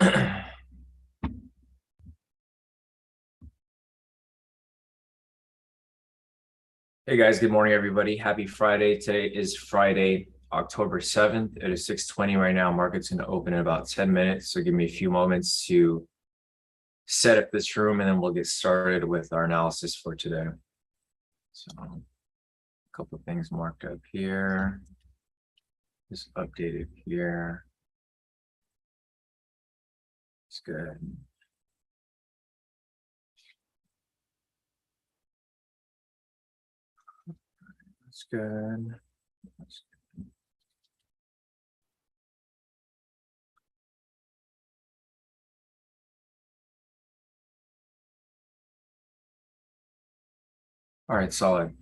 Hey guys, good morning, everybody. Happy Friday. Today is Friday, October 7th. It is 6:20 right now. Market's going to open in about 10 minutes. So give me a few moments to set up this room and then we'll get started with our analysis for today. So a couple of things marked up here. Just updated here. It's good. That's good. That's good. All right, solid.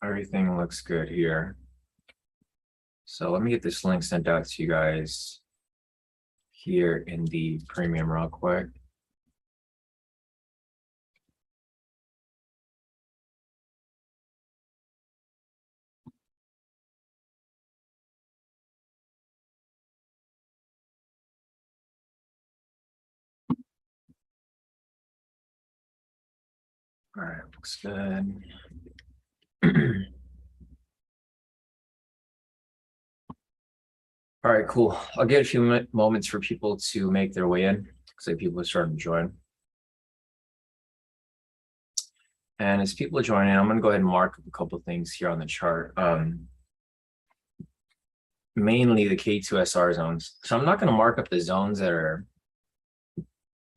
Everything looks good here. So let me get this link sent out to you guys here in the premium real quick. All right, looks good. All right, cool. I'll get a few moments for people to make their way in because people are starting to join. And as people are joining, I'm going to go ahead and mark up a couple of things here on the chart. Mainly the K2SR zones. So I'm not going to mark up the zones that are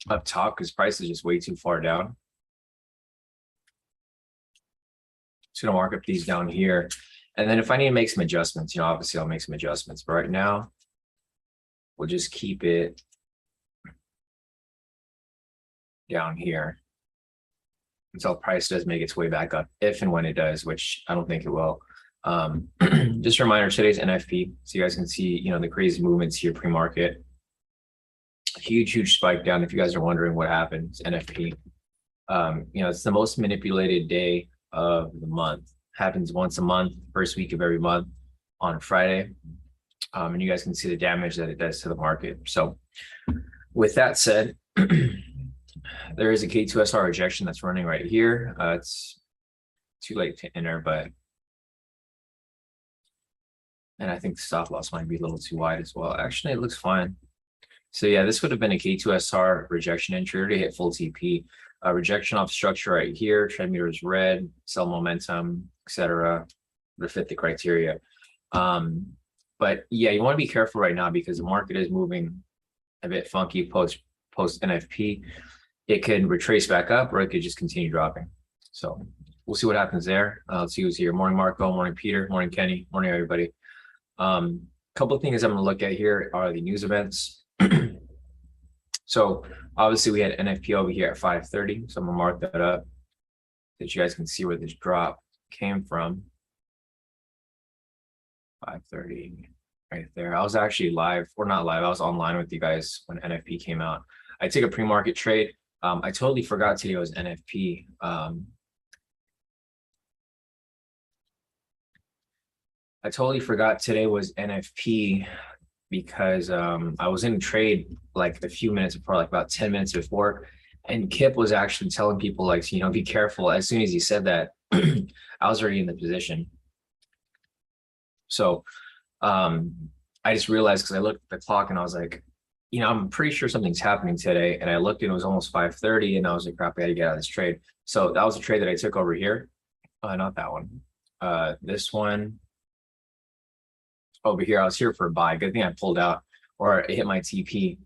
up top because price is just way too far down. Just going to mark up these down here. And then if I need to make some adjustments, obviously I'll make some adjustments. But right now, we'll just keep it down here until price does make its way back up, if and when it does, which I don't think it will. Just a reminder, today's NFP, so you guys can see, the crazy movements here pre-market. Huge spike down. If you guys are wondering what happens, NFP, it's the most manipulated day of the month. Happens once a month, first week of every month on Friday. And you guys can see the damage that it does to the market. So with that said, there is a K2SR rejection that's running right here. It's too late to enter, and I think the stop loss might be a little too wide as well. Actually, it looks fine. So yeah, this would have been a K2SR rejection entry to hit full TP. Rejection off structure right here. Trend meter is red, sell momentum, etc. to fit the criteria. But yeah, you want to be careful right now because the market is moving a bit funky post NFP. It could retrace back up or it could just continue dropping. So we'll see what happens there. Let's see who's here. Morning, Marco. Morning, Peter. Morning, Kenny. Morning, everybody. Couple of things I'm going to look at here are the news events. So obviously we had NFP over here at 5:30. So I'm going to mark that up so that you guys can see where this drop came from. 5:30 right there. I was actually live, or not live. I was online with you guys when NFP came out. I took a pre-market trade. I totally forgot today was NFP. I totally forgot today was NFP because I was in a trade like a few minutes before, like about 10 minutes before, and Kip was actually telling people like, be careful. As soon as he said that, I was already in the position. So I just realized because I looked at the clock and I was like, I'm pretty sure something's happening today. And I looked and it was almost 5:30 and I was like, crap, I got to get out of this trade. So that was a trade that I took over here. Not that one. This one over here. I was here for a buy. Good thing I pulled out or it hit my TP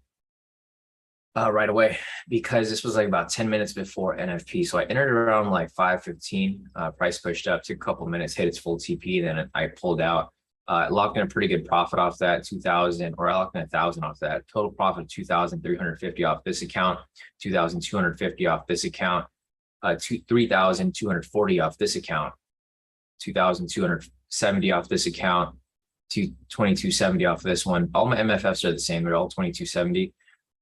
right away because this was like about 10 minutes before NFP. So I entered around like 5:15. Price pushed up, took a couple of minutes, hit its full TP. Then I pulled out. Locked in a pretty good profit off that 2,000, or I locked in 1,000 off that. Total profit 2,350 off this account, 2,250 off this account, 3,240 off this account, 2,270 off this account, 2,270 off this one. All my MFFs are the same; they're all 2,270.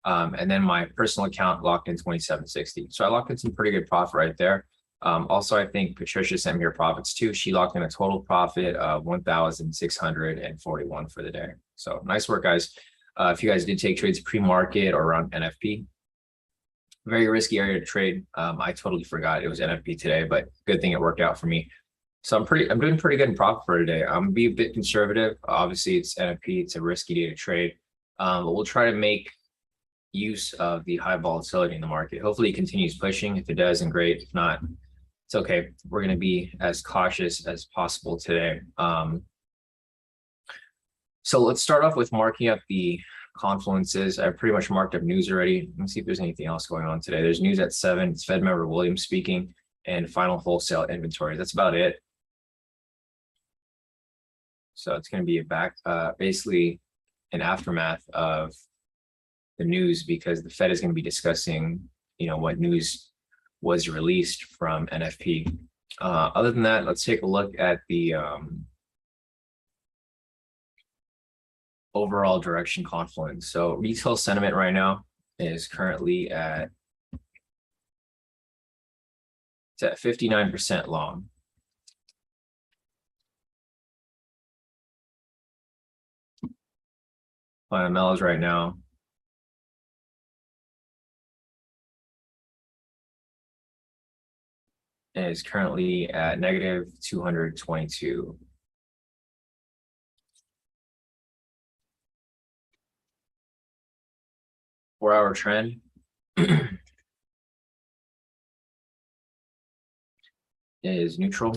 And then my personal account locked in 2,760. So I locked in some pretty good profit right there. Also, I think Patricia sent me her profits too. She locked in a total profit of 1,641 for the day. So nice work, guys. If you guys did take trades pre-market or around NFP, very risky area to trade. I totally forgot it was NFP today, but good thing it worked out for me. So I'm doing pretty good in profit for today. I'm gonna be a bit conservative. Obviously, it's NFP. It's a risky day to trade, but we'll try to make use of the high volatility in the market. Hopefully, it continues pushing. If it does, then great. If not, it's okay. We're gonna be as cautious as possible today. So let's start off with marking up the confluences. I've pretty much marked up news already. Let me see if there's anything else going on today. There's news at 7. It's Fed member Williams speaking and final wholesale inventory. That's about it. So it's going to be basically an aftermath of the news, because the Fed is going to be discussing, what news was released from NFP. Other than that, let's take a look at the overall direction confluence. So retail sentiment right now is currently at 59% long. Fundamentals right now is currently at negative 222. Four-hour trend is neutral.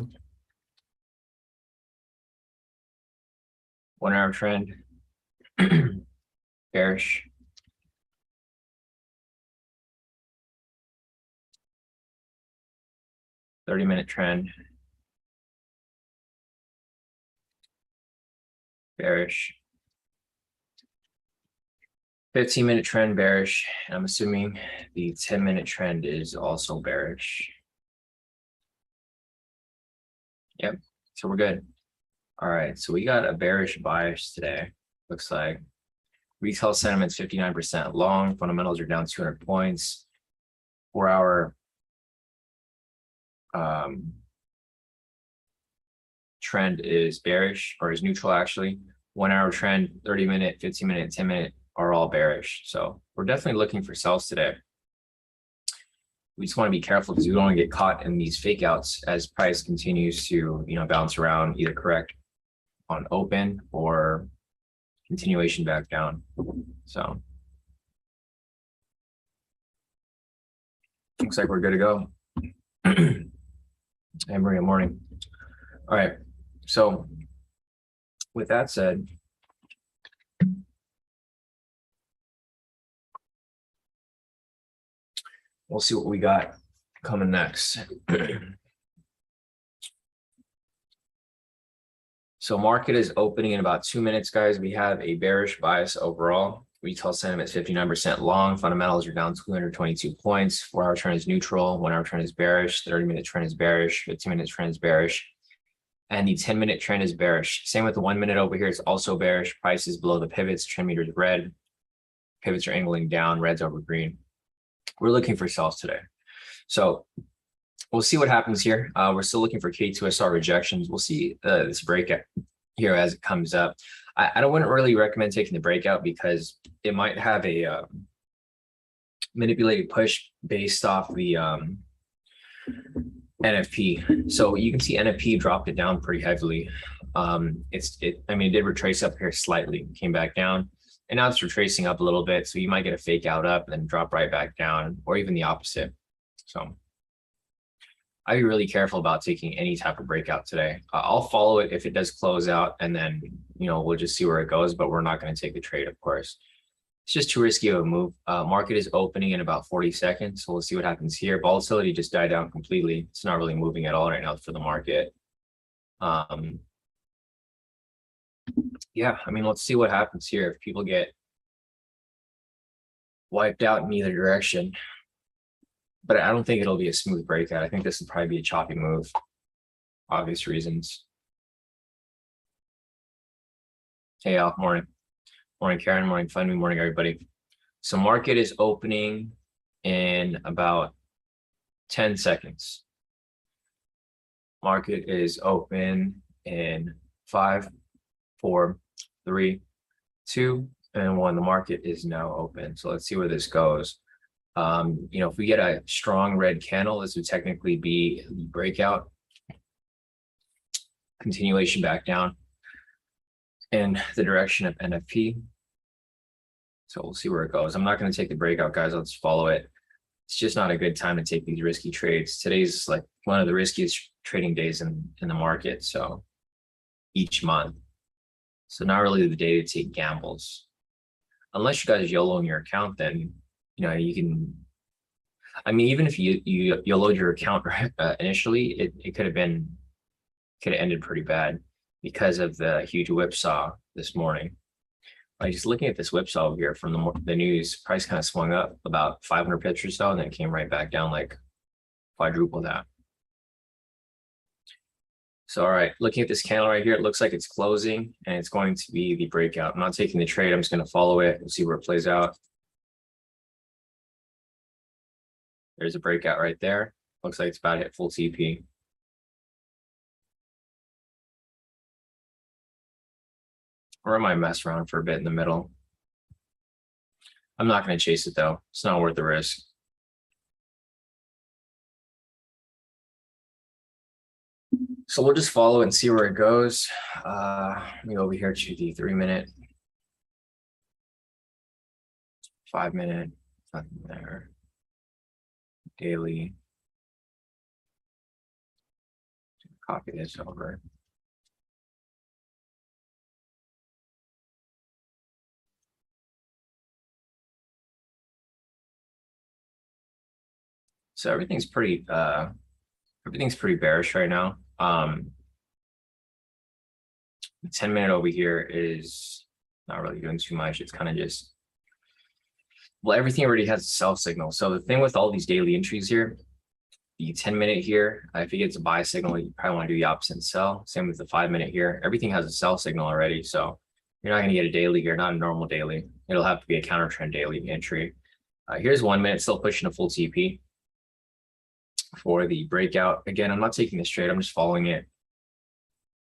1 hour trend bearish. 30-minute trend bearish. 15-minute trend bearish. I'm assuming the 10-minute trend is also bearish. Yep, so we're good. All right, so we got a bearish bias today. Looks like retail sentiment's 59% long. Fundamentals are down 200 points. 4-hour trend is bearish, or is neutral actually. 1 hour trend, 30-minute, 15-minute, 10-minute are all bearish. So we're definitely looking for sells today. We just want to be careful because we don't want to get caught in these fake outs as price continues to, bounce around, either correct on open or continuation back down. So looks like we're good to go. Hey, Maria, morning. All right. So with that said, we'll see what we got coming next. So market is opening in about 2 minutes, guys. We have a bearish bias overall. Retail sentiment is 59% long. Fundamentals are down 222 points. 4-hour trend is neutral. 1 hour trend is bearish. 30-minute trend is bearish. 15-minute trend is bearish. And the 10-minute trend is bearish. Same with the 1 minute over here. It's also bearish. Price is below the pivots. Trend meter is red. Pivots are angling down. Red's over green. We're looking for sells today. So we'll see what happens here. We're still looking for K2SR rejections. We'll see this breakout here as it comes up. I wouldn't really recommend taking the breakout because it might have a manipulated push based off the NFP. So you can see NFP dropped it down pretty heavily. It did retrace up here slightly, came back down, and now it's retracing up a little bit. So you might get a fake out up and then drop right back down, or even the opposite. So I'd be really careful about taking any type of breakout today. I'll follow it if it does close out, and then, we'll just see where it goes, but we're not going to take the trade, of course. It's just too risky of a move. Market is opening in about 40 seconds. So we'll see what happens here. Volatility just died down completely. It's not really moving at all right now for the market. Yeah, let's see what happens here. If people get wiped out in either direction, but I don't think it'll be a smooth breakout. I think this would probably be a choppy move. Obvious reasons. Hey, Al, morning. Morning, Karen. Morning, Funmi. Morning, everybody. So market is opening in about 10 seconds. Market is open in 5, 4, 3, 2, and one, the market is now open. So let's see where this goes. If we get a strong red candle, this would technically be the breakout, continuation back down in the direction of NFP. So we'll see where it goes. I'm not going to take the breakout, guys. I'll just follow it. It's just not a good time to take these risky trades. Today's like one of the riskiest trading days in the market. So each month. So not really the day to take gambles. Unless you guys YOLO in your account, then you can. I mean, even if you YOLO'd your account initially, it could have ended pretty bad because of the huge whipsaw this morning. Like just looking at this whipsaw over here from the news, price kind of swung up about 500 pips or so, and then it came right back down like quadruple that. So, all right, looking at this candle right here, it looks like it's closing and it's going to be the breakout. I'm not taking the trade. I'm just going to follow it. We'll see where it plays out. There's a breakout right there. Looks like it's about to hit full TP. Or I might mess around for a bit in the middle. I'm not going to chase it though. It's not worth the risk. So we'll just follow and see where it goes. Let me go over here to the 3-minute, 5-minute, nothing there. Daily. Copy this over. So everything's pretty bearish right now. The 10-minute over here is not really doing too much. It's kind of just, well, everything already has a sell signal. So the thing with all these daily entries here, the 10-minute here, if it gets a buy signal, you probably want to do the opposite and sell. Same with the 5-minute here. Everything has a sell signal already. So you're not going to get a daily here, not a normal daily. It'll have to be a counter trend daily entry. Here's 1 minute, still pushing a full TP for the breakout. Again, I'm not taking this trade. I'm just following it.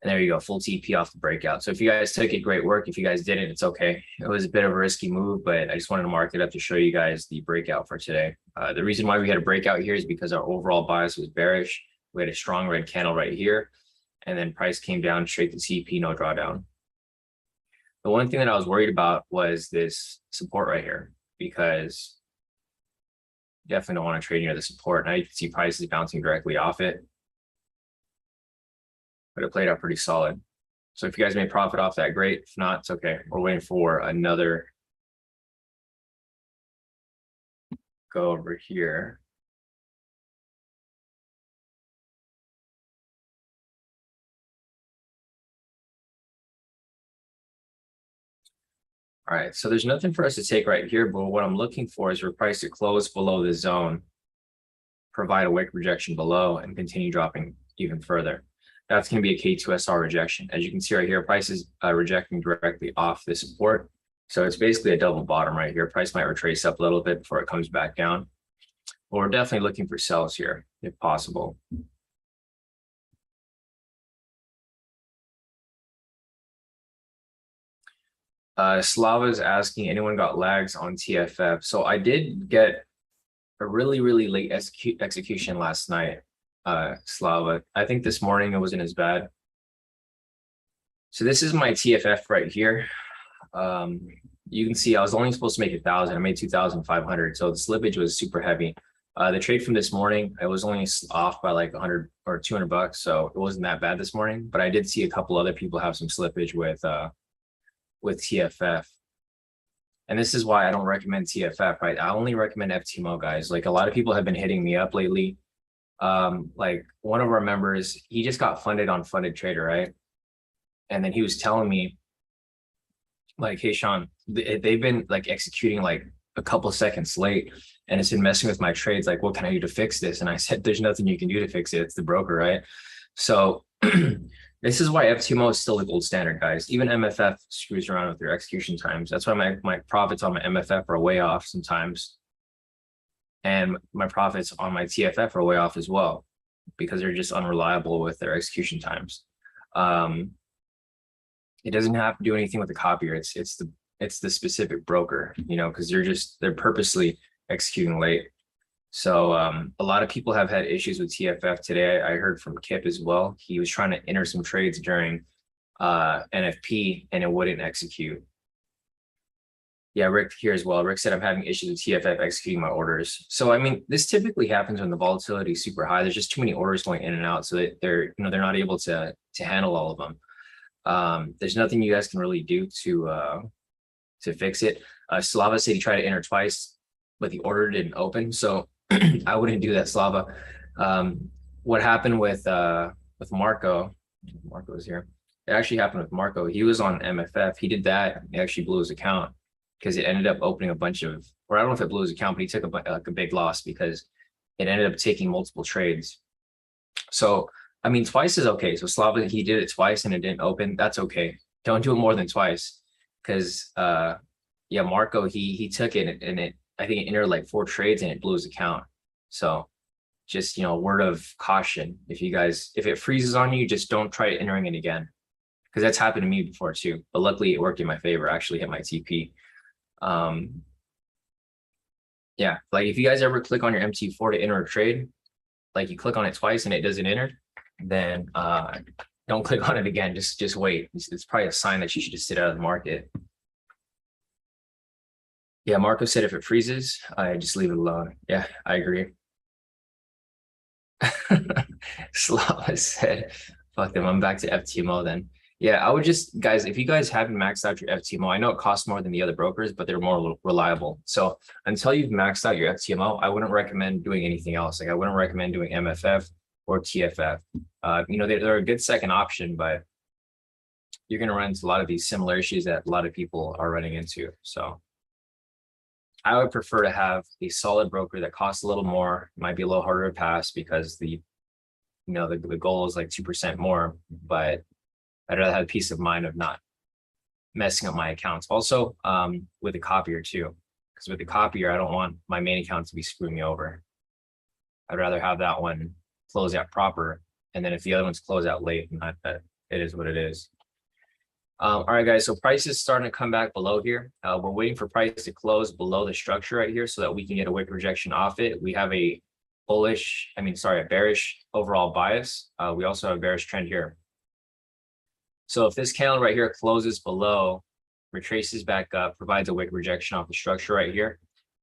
And there you go, full TP off the breakout. So if you guys took it, great work. If you guys didn't, it's okay. It was a bit of a risky move, but I just wanted to mark it up to show you guys the breakout for today. The reason why we had a breakout here is because our overall bias was bearish. We had a strong red candle right here, and then price came down straight to TP, no drawdown. The one thing that I was worried about was this support right here, because definitely don't want to trade near the support. Now you can see prices bouncing directly off it, but it played out pretty solid. So if you guys made profit off that, great. If not, it's okay. We're waiting for another go over here. All right, so there's nothing for us to take right here, but what I'm looking for is for price to close below the zone, provide a wick rejection below, and continue dropping even further. That's going to be a K2SR rejection. As you can see right here, price is rejecting directly off the support. So it's basically a double bottom right here. Price might retrace up a little bit before it comes back down. But we're definitely looking for sells here, if possible. Slava is asking, anyone got lags on TFF? So I did get a really, really late execution last night, Slava. I think this morning it wasn't as bad. So this is my TFF right here. You can see I was only supposed to make 1,000. I made 2,500. So the slippage was super heavy. The trade from this morning, it was only off by like 100 or 200 bucks. So it wasn't that bad this morning, but I did see a couple other people have some slippage with TFF. And this is why I don't recommend TFF, right? I only recommend FTMO, guys. Like a lot of people have been hitting me up lately. Like one of our members, he just got funded on Funded Trader, right? And then he was telling me like, hey, Sean, they've been like executing like a couple seconds late and it's been messing with my trades. Like, what can I do to fix this? And I said, there's nothing you can do to fix it. It's the broker, right? So this is why FTMO is still the gold standard, guys. Even MFF screws around with their execution times. That's why my profits on my MFF are way off sometimes. And my profits on my TFF are way off as well, because they're just unreliable with their execution times. It doesn't have to do anything with the copier. It's it's the specific broker, you know, because they're purposely executing late. So a lot of people have had issues with TFF today. I heard from Kip as well. He was trying to enter some trades during NFP and it wouldn't execute. Yeah, Rick here as well. Rick said I'm having issues with TFF executing my orders. So I mean, this typically happens when the volatility is super high. There's just too many orders going in and out, so that they're not able to handle all of them. There's nothing you guys can really do to fix it. Slava said he tried to enter twice, but the order didn't open. So I wouldn't do that, Slava. What happened with Marco? Marco is here. It actually happened with Marco. He was on MFF. He did that. He actually blew his account because it ended up opening a bunch of, or I don't know if it blew his account, but he took a big loss because it ended up taking multiple trades. So, I mean, twice is okay. So Slava, he did it twice and it didn't open. That's okay. Don't do it more than twice because, yeah, Marco, he took it and I think it entered like 4 trades and it blew his account. So just, you know, word of caution. If it freezes on you, just don't try entering it again. Because that's happened to me before too. But luckily it worked in my favor. I actually hit my TP. Yeah, like if you guys ever click on your MT4 to enter a trade, like you click on it twice and it doesn't enter, then don't click on it again. Just wait. It's probably a sign that you should just sit out of the market. Yeah, Marco said if it freezes, I just leave it alone. Yeah, I agree. Slava said, fuck them, I'm back to FTMO then. Yeah, I would just, guys, if you guys haven't maxed out your FTMO, I know it costs more than the other brokers, but they're more reliable. So until you've maxed out your FTMO, I wouldn't recommend doing anything else. Like I wouldn't recommend doing MFF or TFF. You know, they're a good second option, but you're going to run into a lot of these similar issues that a lot of people are running into. So I would prefer to have a solid broker that costs a little more, might be a little harder to pass because the goal is like 2% more, but I'd rather have peace of mind of not messing up my accounts. Also, with the copier too, because with the copier, I don't want my main account to be screwing me over. I'd rather have that one close out proper. And then if the other ones close out late, not that it is what it is. All right, guys, so price is starting to come back below here. We're waiting for price to close below the structure right here so that we can get a wick rejection off it. We have a bearish overall bias. We also have a bearish trend here. So if this candle right here closes below, retraces back up, provides a wick rejection off the structure right here,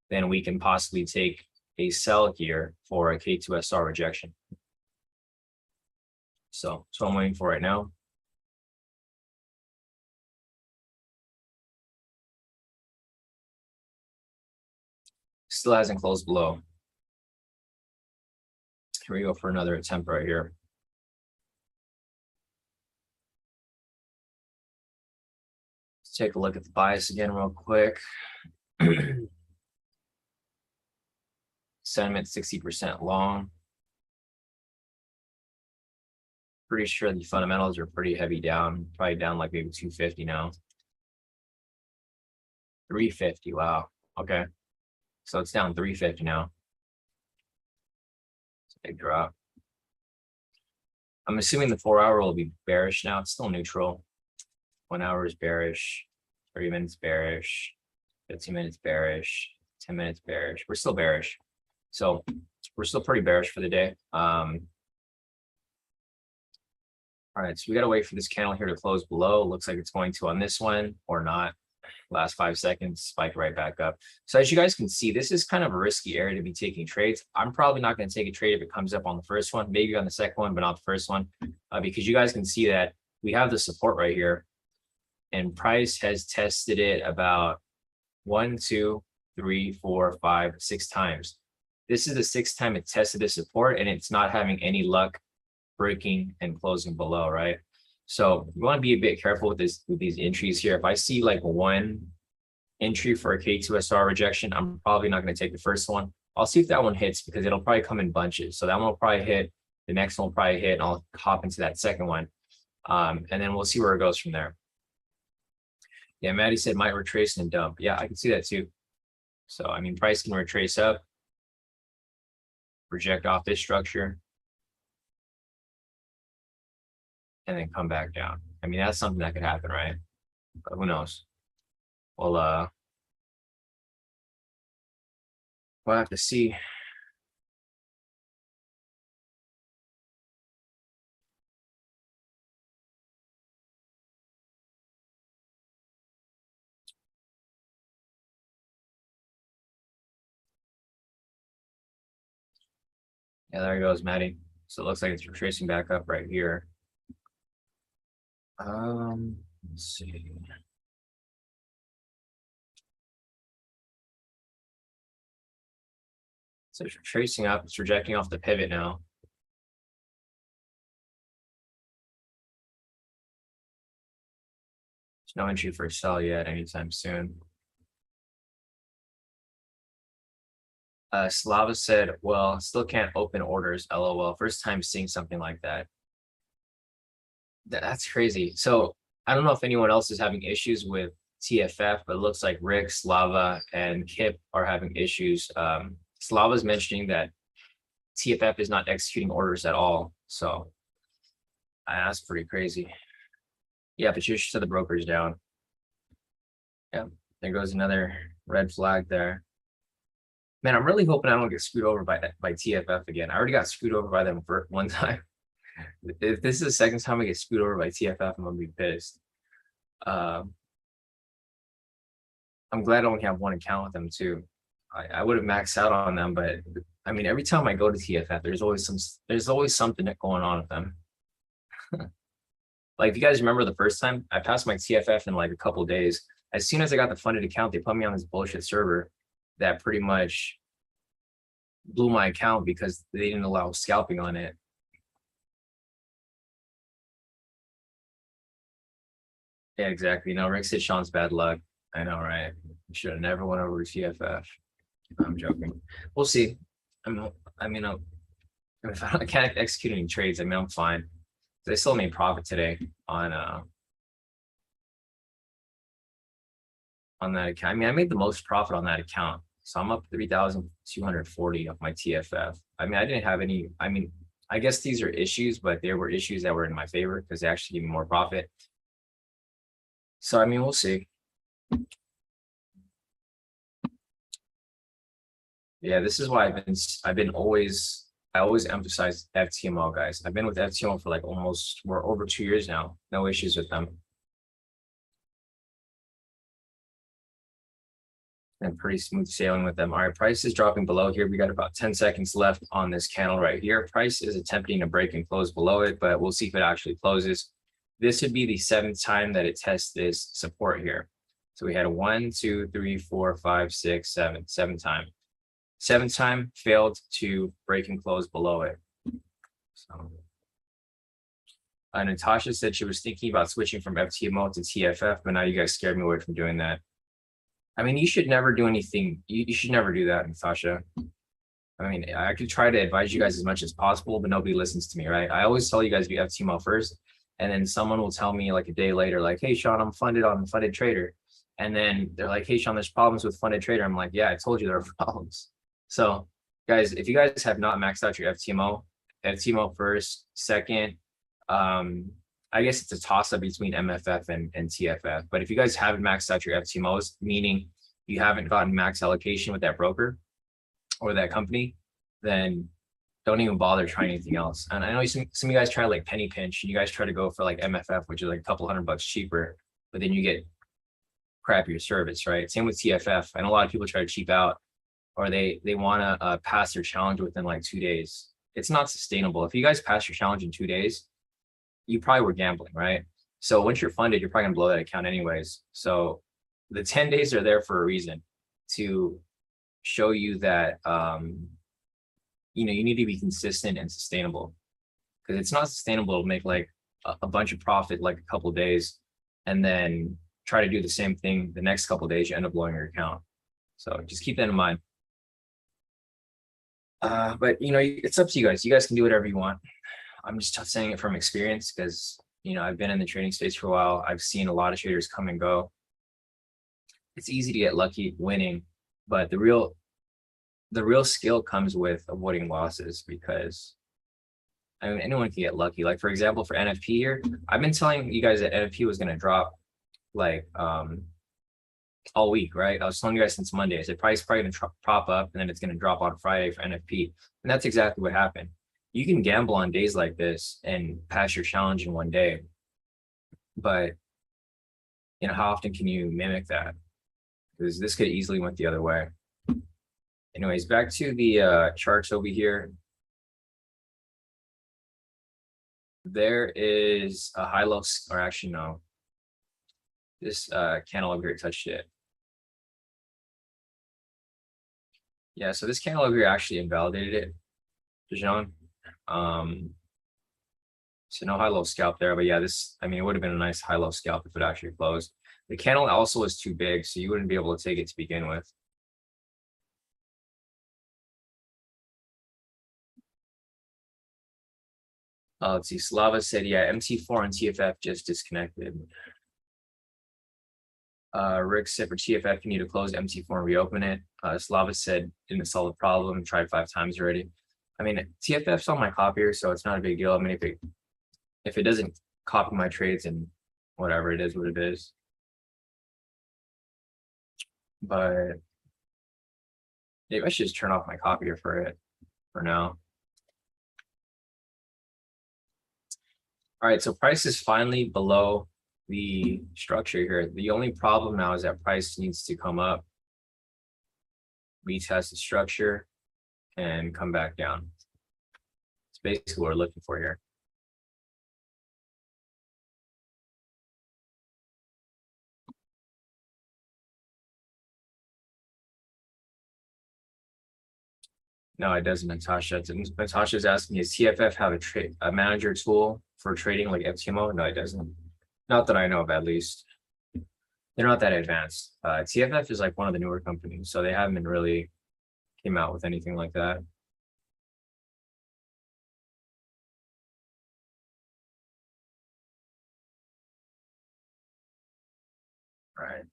then we can possibly take a sell here for a K2SR rejection. So that's what I'm waiting for right now. Still hasn't closed below. Here we go for another attempt right here. Let's take a look at the bias again real quick. Sentiment 60% long. Pretty sure the fundamentals are pretty heavy down, probably down like maybe 250 now. 350, wow. Okay. So it's down 350 now. It's a big drop. I'm assuming the 4-hour will be bearish now. It's still neutral. 1 hour is bearish. 30 minutes bearish. 15 minutes bearish. 10 minutes bearish. We're still bearish. So we're still pretty bearish for the day. All right, so we got to wait for this candle here to close below. Looks like it's going to on this one or not. Last 5 seconds, spike right back up. So as you guys can see, this is kind of a risky area to be taking trades. I'm probably not going to take a trade if it comes up on the first one, maybe on the second one, but not the first one, because you guys can see that we have the support right here, and price has tested it about 1, 2, 3, 4, 5, 6 times. This is the 6th time it tested the support, and it's not having any luck breaking and closing below, right? So you want to be a bit careful with these entries here. If I see like one entry for a K2SR rejection, I'm probably not going to take the first one. I'll see if that one hits because it'll probably come in bunches. So that one will probably hit, the next one will probably hit, and I'll hop into that second one. And then we'll see where it goes from there. Yeah, Maddie said might retrace and dump. Yeah, I can see that too. So, I mean, price can retrace up, reject off this structure, and then come back down. I mean, that's something that could happen, right? But who knows? we'll have to see. Yeah, there goes Maddie. So it looks like it's retracing back up right here. Let's see. So it's retracing up, it's rejecting off the pivot now. There's no entry for a sell yet anytime soon. Slava said, well, still can't open orders, LOL. First time seeing something like that. That's crazy. So I don't know if anyone else is having issues with TFF, but it looks like Rick, Slava, and Kip are having issues. Slava's mentioning that TFF is not executing orders at all. So that's pretty crazy. Yeah, Patricia said the broker's down. Yeah, there goes another red flag there. Man, I'm really hoping I don't get screwed over by TFF again. I already got screwed over by them for one time. If this is the second time I get screwed over by TFF, I'm gonna be pissed. I'm glad I only have one account with them too. I would have maxed out on them, but I mean, every time I go to TFF, there's always something going on with them. Like, if you guys remember the first time I passed my TFF in like a couple of days, as soon as I got the funded account, they put me on this bullshit server that pretty much blew my account because they didn't allow scalping on it. Yeah, exactly. You know, Rick said Sean's bad luck. I know, right? Should have never went over to TFF. I'm joking. We'll see. If I can't execute any trades, I mean, I'm fine. I still made profit today on that account. I mean, I made the most profit on that account. So I'm up 3,240 of my TFF. I mean, I didn't have any, I mean, I guess these are issues, but there were issues that were in my favor because they actually gave me more profit. So, I mean, we'll see. Yeah, this is why I always emphasize FTMO, guys. I've been with FTMO for like we're over 2 years now. No issues with them. And pretty smooth sailing with them. All right, price is dropping below here. We got about 10 seconds left on this candle right here. Price is attempting to break and close below it, but we'll see if it actually closes. This would be the 7th time that it tests this support here. So we had a 1, 2, 3, 4, 5, 6, 7, 7th time. 7th time failed to break and close below it. So Natasha said she was thinking about switching from FTMO to TFF, but now you guys scared me away from doing that. I mean, you should never do anything. You should never do that, Natasha. I mean, I could try to advise you guys as much as possible, but nobody listens to me, right? I always tell you guys to do FTMO first, and then someone will tell me like a day later, like, hey, Sean, I'm funded on Funded Trader. And then they're like, hey, Sean, there's problems with Funded Trader. I'm like, yeah, I told you there are problems. So, guys, if you guys have not maxed out your FTMO first, second, I guess it's a toss-up between MFF and TFF. But if you guys haven't maxed out your FTMOs, meaning you haven't gotten max allocation with that broker or that company, then don't even bother trying anything else. And I know some of you guys try like penny pinch, and you guys try to go for like MFF, which is like a couple $100 cheaper, but then you get crappier service, right? Same with TFF. I know a lot of people try to cheap out, or they want to pass their challenge within like 2 days. It's not sustainable. If you guys pass your challenge in 2 days, you probably were gambling, right? So once you're funded, you're probably gonna blow that account anyways. So the 10 days are there for a reason, to show you that you know, you need to be consistent and sustainable, because it's not sustainable to make like a bunch of profit like a couple of days and then try to do the same thing the next couple of days, you end up blowing your account. So just keep that in mind. But you know, it's up to you guys. You guys can do whatever you want. I'm just saying it from experience because, you know, I've been in the trading space for a while. I've seen a lot of traders come and go. It's easy to get lucky winning, but the real skill comes with avoiding losses, because I mean, anyone can get lucky. Like, for example, for NFP here, I've been telling you guys that NFP was going to drop like all week, right? I was telling you guys since Monday, I said price probably gonna prop up and then it's gonna drop on Friday for NFP. And that's exactly what happened. You can gamble on days like this and pass your challenge in one day. But how often can you mimic that? Because this could easily went the other way. Anyways, back to the charts over here. There is a high low, or actually no. This candle over here touched it. Yeah, so this candle over here actually invalidated it, Dijon. So no high low scalp there, but yeah, it would have been a nice high low scalp if it actually closed. The candle also was too big, so you wouldn't be able to take it to begin with. Let's see. Slava said, yeah, MT4 and TFF just disconnected. Rick said for TFF, you need to close MT4 and reopen it. Slava said, didn't solve the problem, tried 5 times already. I mean, TFF's on my copier, so it's not a big deal. I mean, if it doesn't copy my trades, and whatever, it is what it is. But maybe I should just turn off my copier for it for now. All right, so price is finally below the structure here. The only problem now is that price needs to come up, retest the structure, and come back down. It's basically what we're looking for here. No, it doesn't, Natasha. Natasha's asking, does TFF have a manager tool for trading like FTMO? No, it doesn't. Not that I know of, at least. They're not that advanced. TFF is like one of the newer companies, so they haven't really came out with anything like that. All right.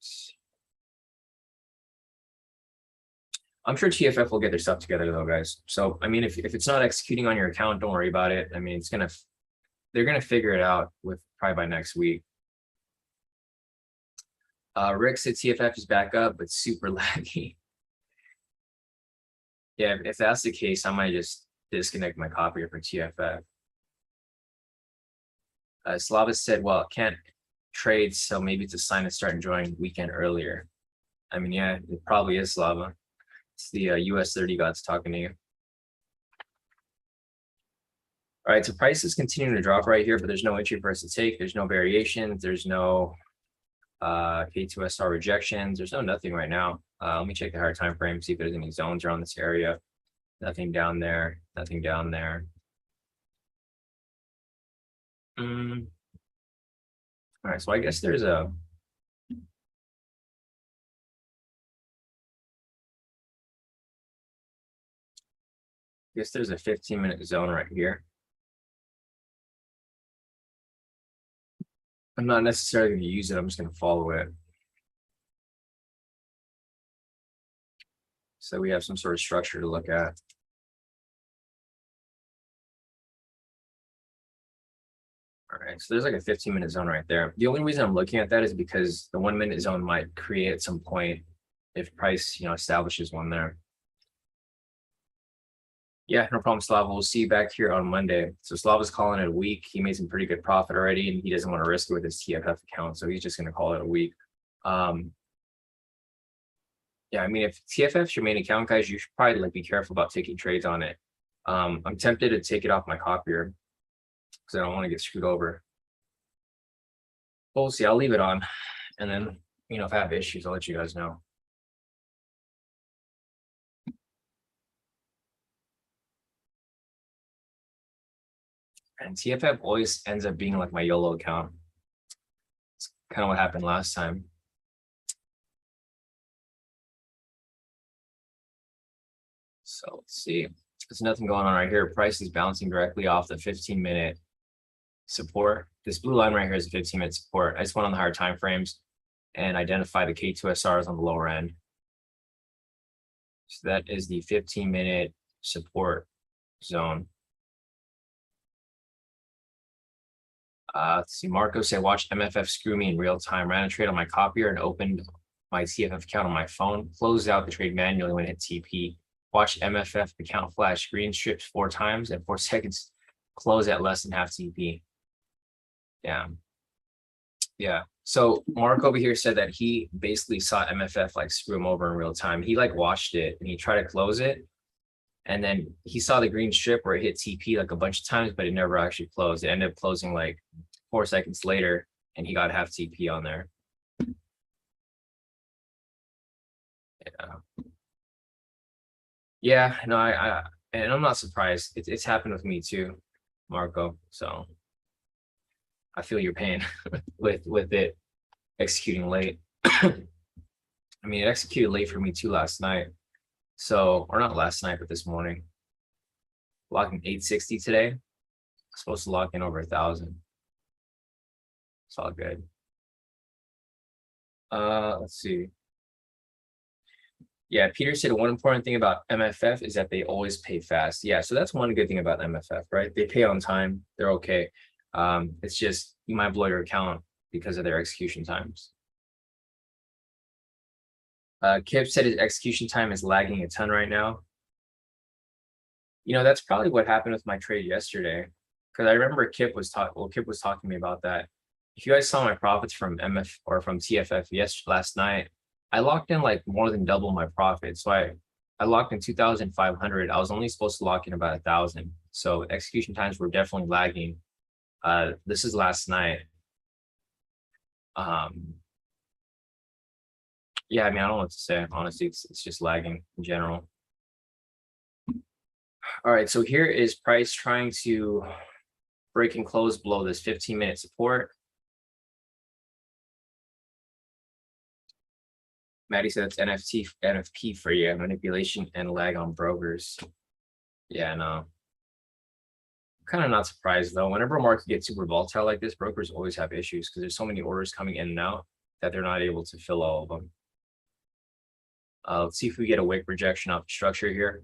I'm sure TFF will get their stuff together though, guys. So, I mean, if it's not executing on your account, don't worry about it. I mean, they're gonna figure it out with probably by next week. Rick said TFF is back up, but super laggy. Yeah, if that's the case, I might just disconnect my copier for TFF. Slava said, well, it can't trade, so maybe it's a sign to start enjoying weekend earlier. I mean, yeah, it probably is, Slava. It's the US30 gods talking to you. All right, so prices continue to drop right here, but there's no entry for us to take. There's no variations. There's no K2SR rejections. There's no nothing right now. Let me check the higher time frame, see if there's any zones around this area. Nothing down there. Nothing down there. All right, so I guess there's a I guess there's a 15-minute zone right here. I'm not necessarily going to use it. I'm just going to follow it. So we have some sort of structure to look at. All right, so there's like a 15-minute zone right there. The only reason I'm looking at that is because the 1-minute zone might create at some point if price, establishes one there. Yeah, no problem, Slav. We'll see you back here on Monday. So Slav is calling it a week. He made some pretty good profit already, and he doesn't want to risk it with his TFF account, so he's just going to call it a week. Yeah, I mean, if TFF's your main account, guys, you should probably be careful about taking trades on it. I'm tempted to take it off my copier because I don't want to get screwed over. We'll see. I'll leave it on, and then if I have issues, I'll let you guys know. And TFF always ends up being like my YOLO account. It's kind of what happened last time. So let's see. There's nothing going on right here. Price is bouncing directly off the 15-minute support. This blue line right here is a 15-minute support. I just went on the higher time frames and identify the K2SRs on the lower end. So that is the 15-minute support zone. Let's see. Marco said, watch MFF screw me in real time. Ran a trade on my copier and opened my TFF account on my phone, closed out the trade manually when it hit TP, watched MFF account flash green strips 4 times and 4 seconds, close at less than half TP. Damn. Yeah. So Mark over here said that he basically saw MFF like screw him over in real time. He like watched it and he tried to close it. And then he saw the green strip where it hit TP like a bunch of times, but it never actually closed. It ended up closing like 4 seconds later, and he got half TP on there. Yeah. Yeah, no, and I'm not surprised. It's happened with me too, Marco. So I feel your pain with it executing late. I mean, it executed late for me too last night. So, or not last night, but this morning. Locking 860 today. Supposed to lock in over 1,000. It's all good. Let's see. Yeah, Peter said one important thing about MFF is that they always pay fast. Yeah, so that's one good thing about MFF, right? They pay on time. They're okay. It's just you might blow your account because of their execution times. Kip said his execution time is lagging a ton right now. You know, that's probably what happened with my trade yesterday. Because I remember Kip was talking to me about that. If you guys saw my profits from MF or from TFF last night, I locked in like more than double my profit. So I locked in 2,500. I was only supposed to lock in about 1,000. So execution times were definitely lagging. This is last night. Yeah, I mean, I don't know what to say. Honestly, it's just lagging in general. All right, so here is price trying to break and close below this 15-minute support. Maddie said it's NFP for you, manipulation and lag on brokers. Yeah, no. Kind of not surprised though. Whenever a market gets super volatile like this, brokers always have issues because there's so many orders coming in and out that they're not able to fill all of them. Let's see if we get a wick rejection off the structure here.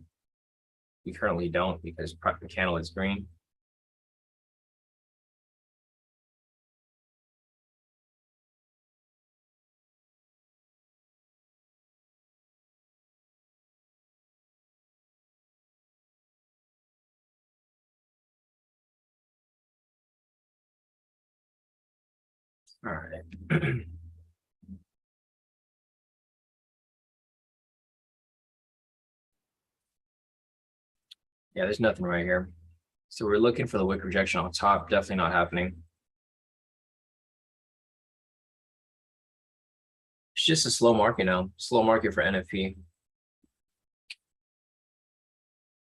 We currently don't because the candle is green. All right. Yeah, there's nothing right here. So we're looking for the wick rejection on top. Definitely not happening. It's just a slow market now. Slow market for NFP.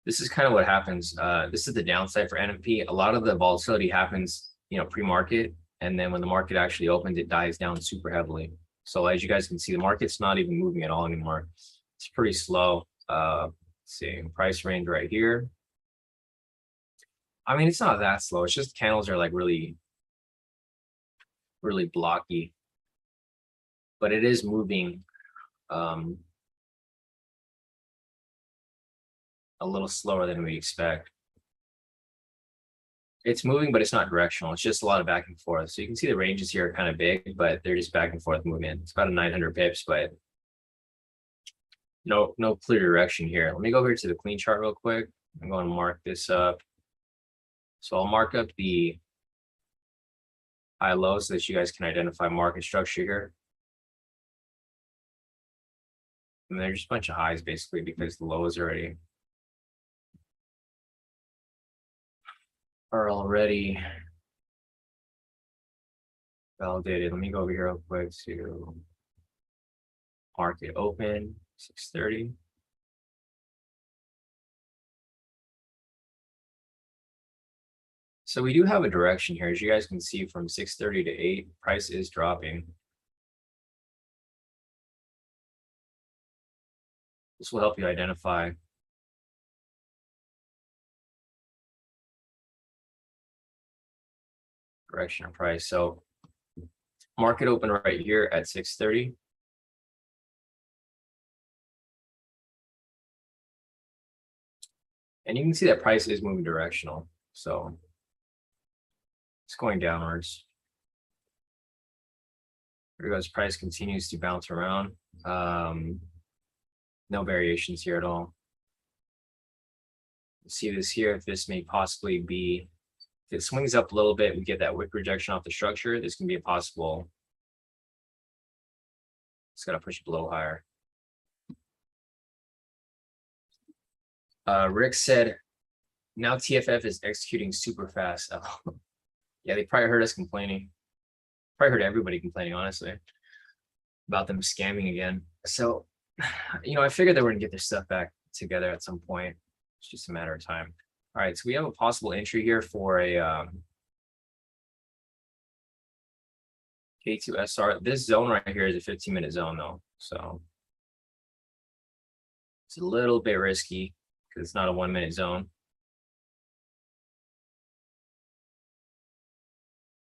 This is kind of what happens. This is the downside for NFP. A lot of the volatility happens, you know, pre-market, and then when the market actually opens, it dies down super heavily. So as you guys can see, the market's not even moving at all anymore. It's pretty slow. Let's see, price range right here. I mean, it's not that slow. It's just candles are like really, really blocky, but it is moving a little slower than we expect. It's moving, but it's not directional. It's just a lot of back and forth. So you can see the ranges here are kind of big, but they're just back and forth movement. It's about a 900 pips, but no clear direction here. Let me go over to the clean chart real quick. I'm going to mark this up. So I'll mark up the high low so that you guys can identify market structure here. And there's just a bunch of highs basically because the low is already validated. Let me go over here real quick to market open 630. So we do have a direction here. As you guys can see from 630 to 8, price is dropping. This will help you identify direction of price. So market open right here at 630. And you can see that price is moving directional. So it's going downwards. Here goes, price continues to bounce around. No variations here at all. See this here, if this may possibly be, if it swings up a little bit, we get that wick rejection off the structure. This can be a possible. It's got to push it a little higher. Rick said, now TFF is executing super fast. Oh, yeah, they probably heard us complaining. Probably heard everybody complaining, honestly, about them scamming again. So, I figured they were going to get their stuff back together at some point. It's just a matter of time. All right, so we have a possible entry here for a K2SR. This zone right here is a 15-minute zone, though. So it's a little bit risky because it's not a 1-minute zone.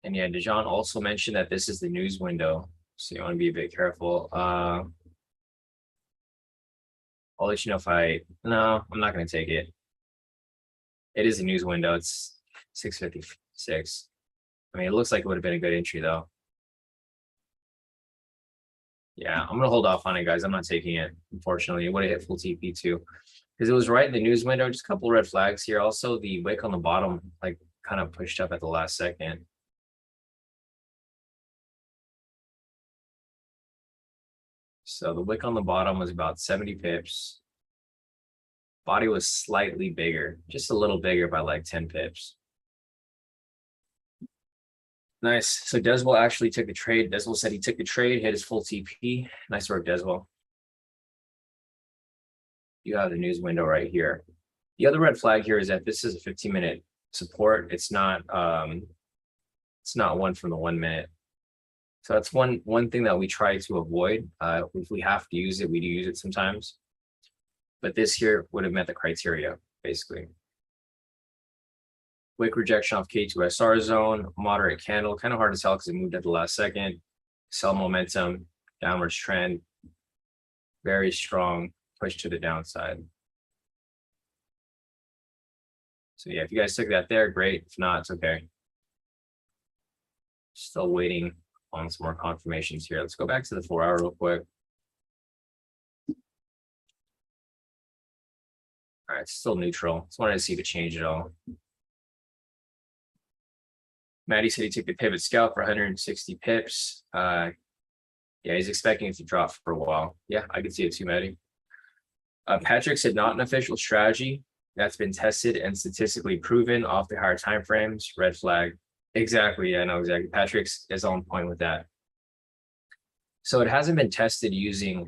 And yeah, Dejan also mentioned that this is the news window. So you want to be a bit careful. I'll let you know if no, I'm not going to take it. It is a news window. It's 656. I mean, it looks like it would have been a good entry though. Yeah, I'm going to hold off on it, guys. I'm not taking it. Unfortunately, it would have hit full TP too, because it was right in the news window. Just a couple red flags here. Also, the wick on the bottom, like kind of pushed up at the last second. So the wick on the bottom was about 70 pips. Body was slightly bigger, just a little bigger by like 10 pips. Nice. So Deswell actually took the trade. Deswell said he took the trade, hit his full TP. Nice work, Deswell. You have the news window right here. The other red flag here is that this is a 15-minute support. It's not one from the 1 minute. So that's one thing that we try to avoid. If we have to use it, we do use it sometimes. But this here would have met the criteria, basically. Wick rejection off K2SR zone, moderate candle, kind of hard to tell because it moved at the last second. Sell momentum, downwards trend, very strong push to the downside. So yeah, if you guys took that there, great. If not, it's okay. Still waiting on some more confirmations here. Let's go back to the 4-hour real quick. All right, it's still neutral. Just wanted to see if it changed at all. Maddie said he took the pivot scalp for 160 pips. Yeah, he's expecting it to drop for a while. Yeah, I can see it too, Maddie. Patrick said not an official strategy that's been tested and statistically proven off the higher time frames. Red flag. Exactly. Yeah, no, exactly. Patrick is on point with that. So it hasn't been tested using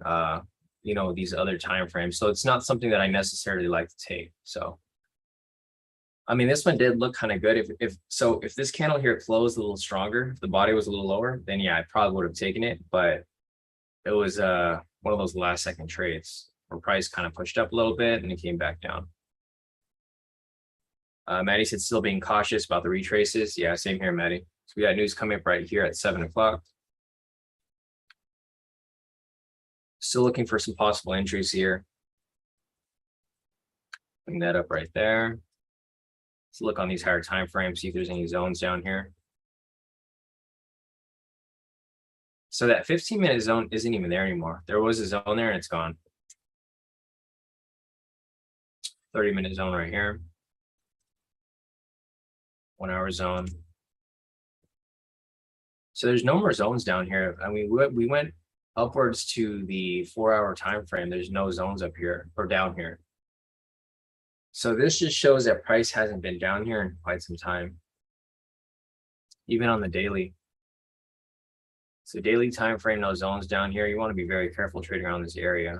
these other time frames. So it's not something that I necessarily like to take. So I mean, this one did look kind of good. If this candle here closed a little stronger, if the body was a little lower, then yeah, I probably would have taken it. But it was one of those last second trades where price kind of pushed up a little bit and it came back down. Maddie said still being cautious about the retraces. Yeah, same here, Maddie. So we got news coming up right here at 7 o'clock. Still looking for some possible entries here. Bring that up right there. Let's look on these higher time frames, see if there's any zones down here. So that 15-minute zone isn't even there anymore. There was a zone there and it's gone. 30-minute zone right here. 1-hour zone. So there's no more zones down here. I mean, we went upwards to the 4-hour time frame. There's no zones up here or down here. So this just shows that price hasn't been down here in quite some time, even on the daily. So daily time frame, no zones down here. You want to be very careful trading around this area.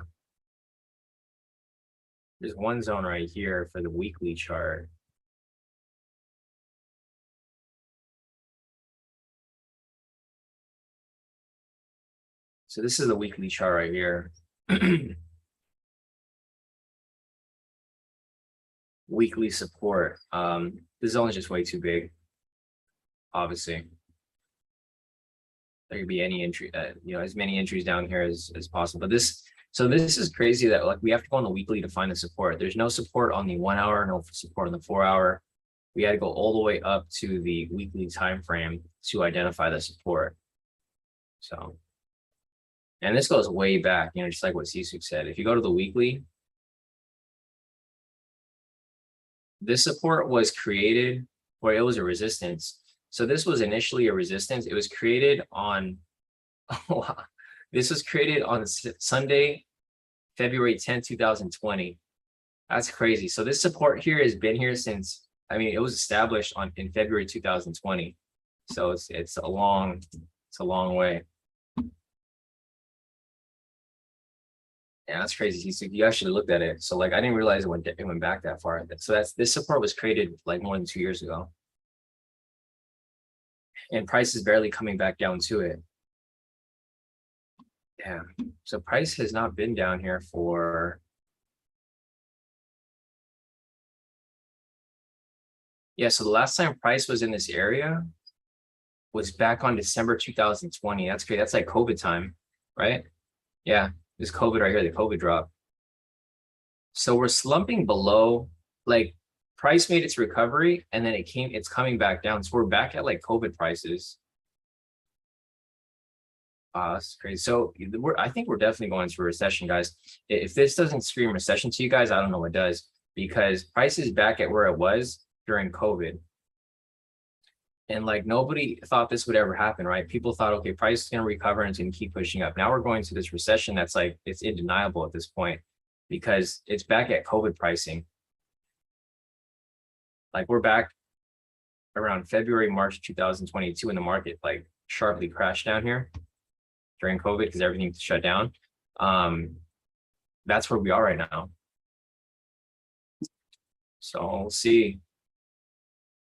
There's one zone right here for the weekly chart. So this is the weekly chart right here. Weekly support. The zone is just way too big. Obviously, there could be any entry, as many entries down here as possible. But this is crazy that like we have to go on the weekly to find the support. There's no support on the 1 hour, no support on the 4 hour. We had to go all the way up to the weekly time frame to identify the support. So And this goes way back, you know, just like what Sisu said. If you go to the weekly, this support was created, or it was a resistance. So this was initially a resistance. It was created on, this was created on Sunday, February 10th, 2020. That's crazy. So this support here has been here since, I mean, it was established in February 2020. So it's a long way. Yeah, that's crazy. So you actually looked at it. So like, I didn't realize it went back that far. So this support was created like more than 2 years ago. And price is barely coming back down to it. Yeah. So price has not been down here for, yeah. So the last time price was in this area was back on December 2020. That's great. That's like COVID time, right? Yeah. This COVID right here, the COVID drop. So we're slumping below, like price made its recovery and then it's coming back down. So we're back at like COVID prices. That's crazy. So I think we're definitely going through a recession, guys. If this doesn't scream recession to you guys, I don't know what does, because price is back at where it was during COVID. And like nobody thought this would ever happen, right? People thought, okay, price is going to recover and it's going to keep pushing up. Now we're going to this recession that's like, it's undeniable at this point because it's back at COVID pricing. Like we're back around February, March 2022 when the market like sharply crashed down here during COVID because everything shut down. That's where we are right now. So we'll see.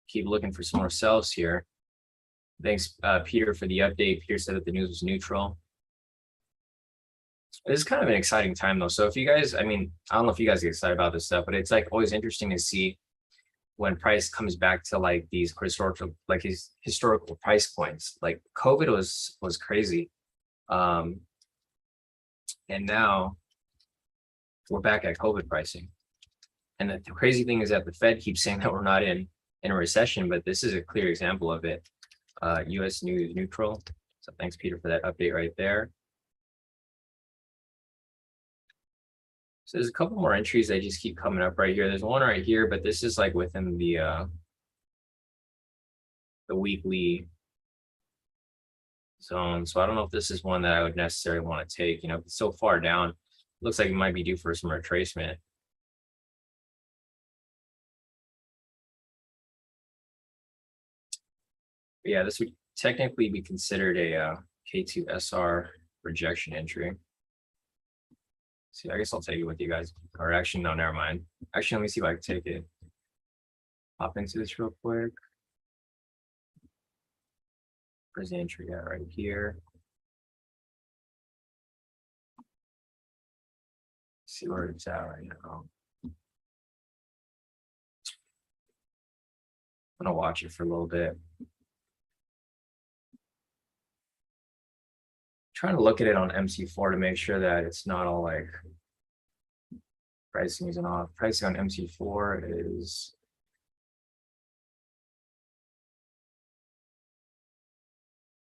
Keep looking for some more sells here. Thanks, Peter, for the update. Peter said that the news was neutral. This is kind of an exciting time though. So if you guys, I mean, I don't know if you guys get excited about this stuff, but it's like always interesting to see when price comes back to like these historical price points. Like COVID was crazy. And now we're back at COVID pricing. And the crazy thing is that the Fed keeps saying that we're not in a recession, but this is a clear example of it. US news neutral. So thanks, Peter, for that update right there. So there's a couple more entries that just keep coming up right here. There's one right here, but this is like within the weekly zone. So I don't know if this is one that I would necessarily want to take. You know, it's so far down, looks like it might be due for some retracement. But yeah, this would technically be considered a K2SR rejection entry. See, I guess I'll take it with you guys. Or actually, no, never mind. Actually, let me see if I can take it. Hop into this real quick. Where's the entry at? Right here. See where it's at right now. I'm gonna watch it for a little bit. Trying to look at it on MC4 to make sure that it's not all like pricing isn't off. Pricing on MC4 is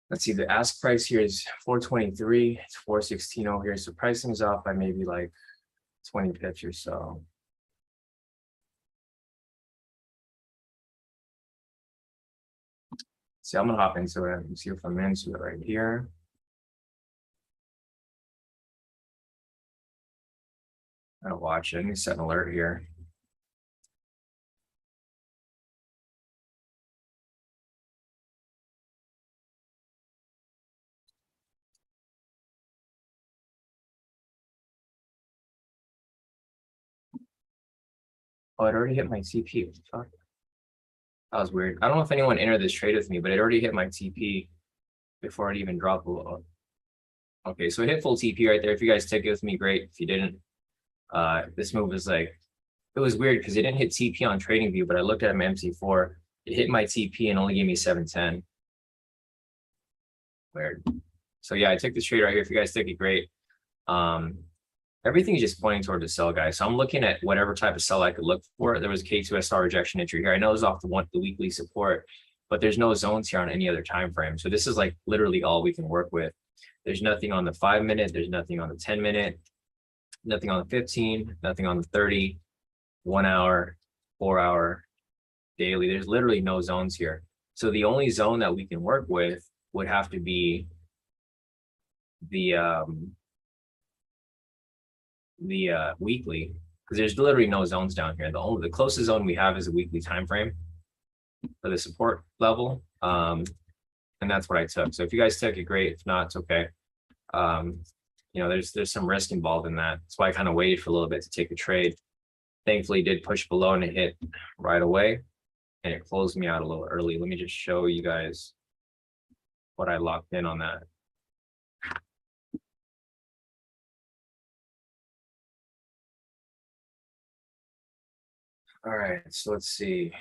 let's see, the ask price here is 423, it's 416 over here. So pricing is off by maybe like 20 pips or so. See, I'm gonna hop into it and see if I'm into it right here. I'm gonna watch it. Let me set an alert here. Oh, it already hit my TP. What the fuck? That was weird. I don't know if anyone entered this trade with me, but it already hit my TP before it even dropped below. Okay, so it hit full TP right there. If you guys took it with me, great. If you didn't, this move was like, it was weird because it didn't hit TP on TradingView, but I looked at my MC4, it hit my TP and only gave me 710. Weird. So yeah, I took this trade right here. If you guys took it, great. Everything's just pointing toward the sell, guys. So I'm looking at whatever type of sell I could look for. There was a K2SR rejection entry here. I know it's off the weekly support, but there's no zones here on any other time frame. So this is like literally all we can work with. There's nothing on the 5-minute. There's nothing on the 10-minute. Nothing on the 15. Nothing on the 30. 1 hour, 4 hour, daily. There's literally no zones here. So the only zone that we can work with would have to be the weekly, because there's literally no zones down here. The closest zone we have is a weekly time frame for the support level. And that's what I took. So if you guys took it, great. If not, it's okay. You know, there's some risk involved in that. That's why I kind of waited for a little bit to take a trade. Thankfully, it did push below and it hit right away, and it closed me out a little early. Let me just show you guys what I locked in on that. All right, so let's see.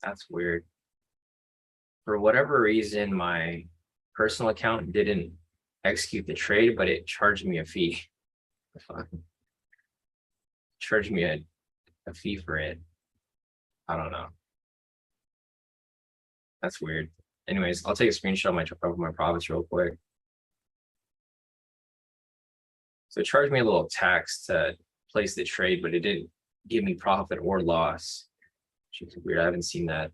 That's weird. For whatever reason, my personal account didn't execute the trade, but it charged me a fee. Charged me a fee for it. I don't know. That's weird. Anyways, I'll take a screenshot of my profits real quick. So it charged me a little tax to place the trade, but it didn't give me profit or loss. Which is weird. I haven't seen that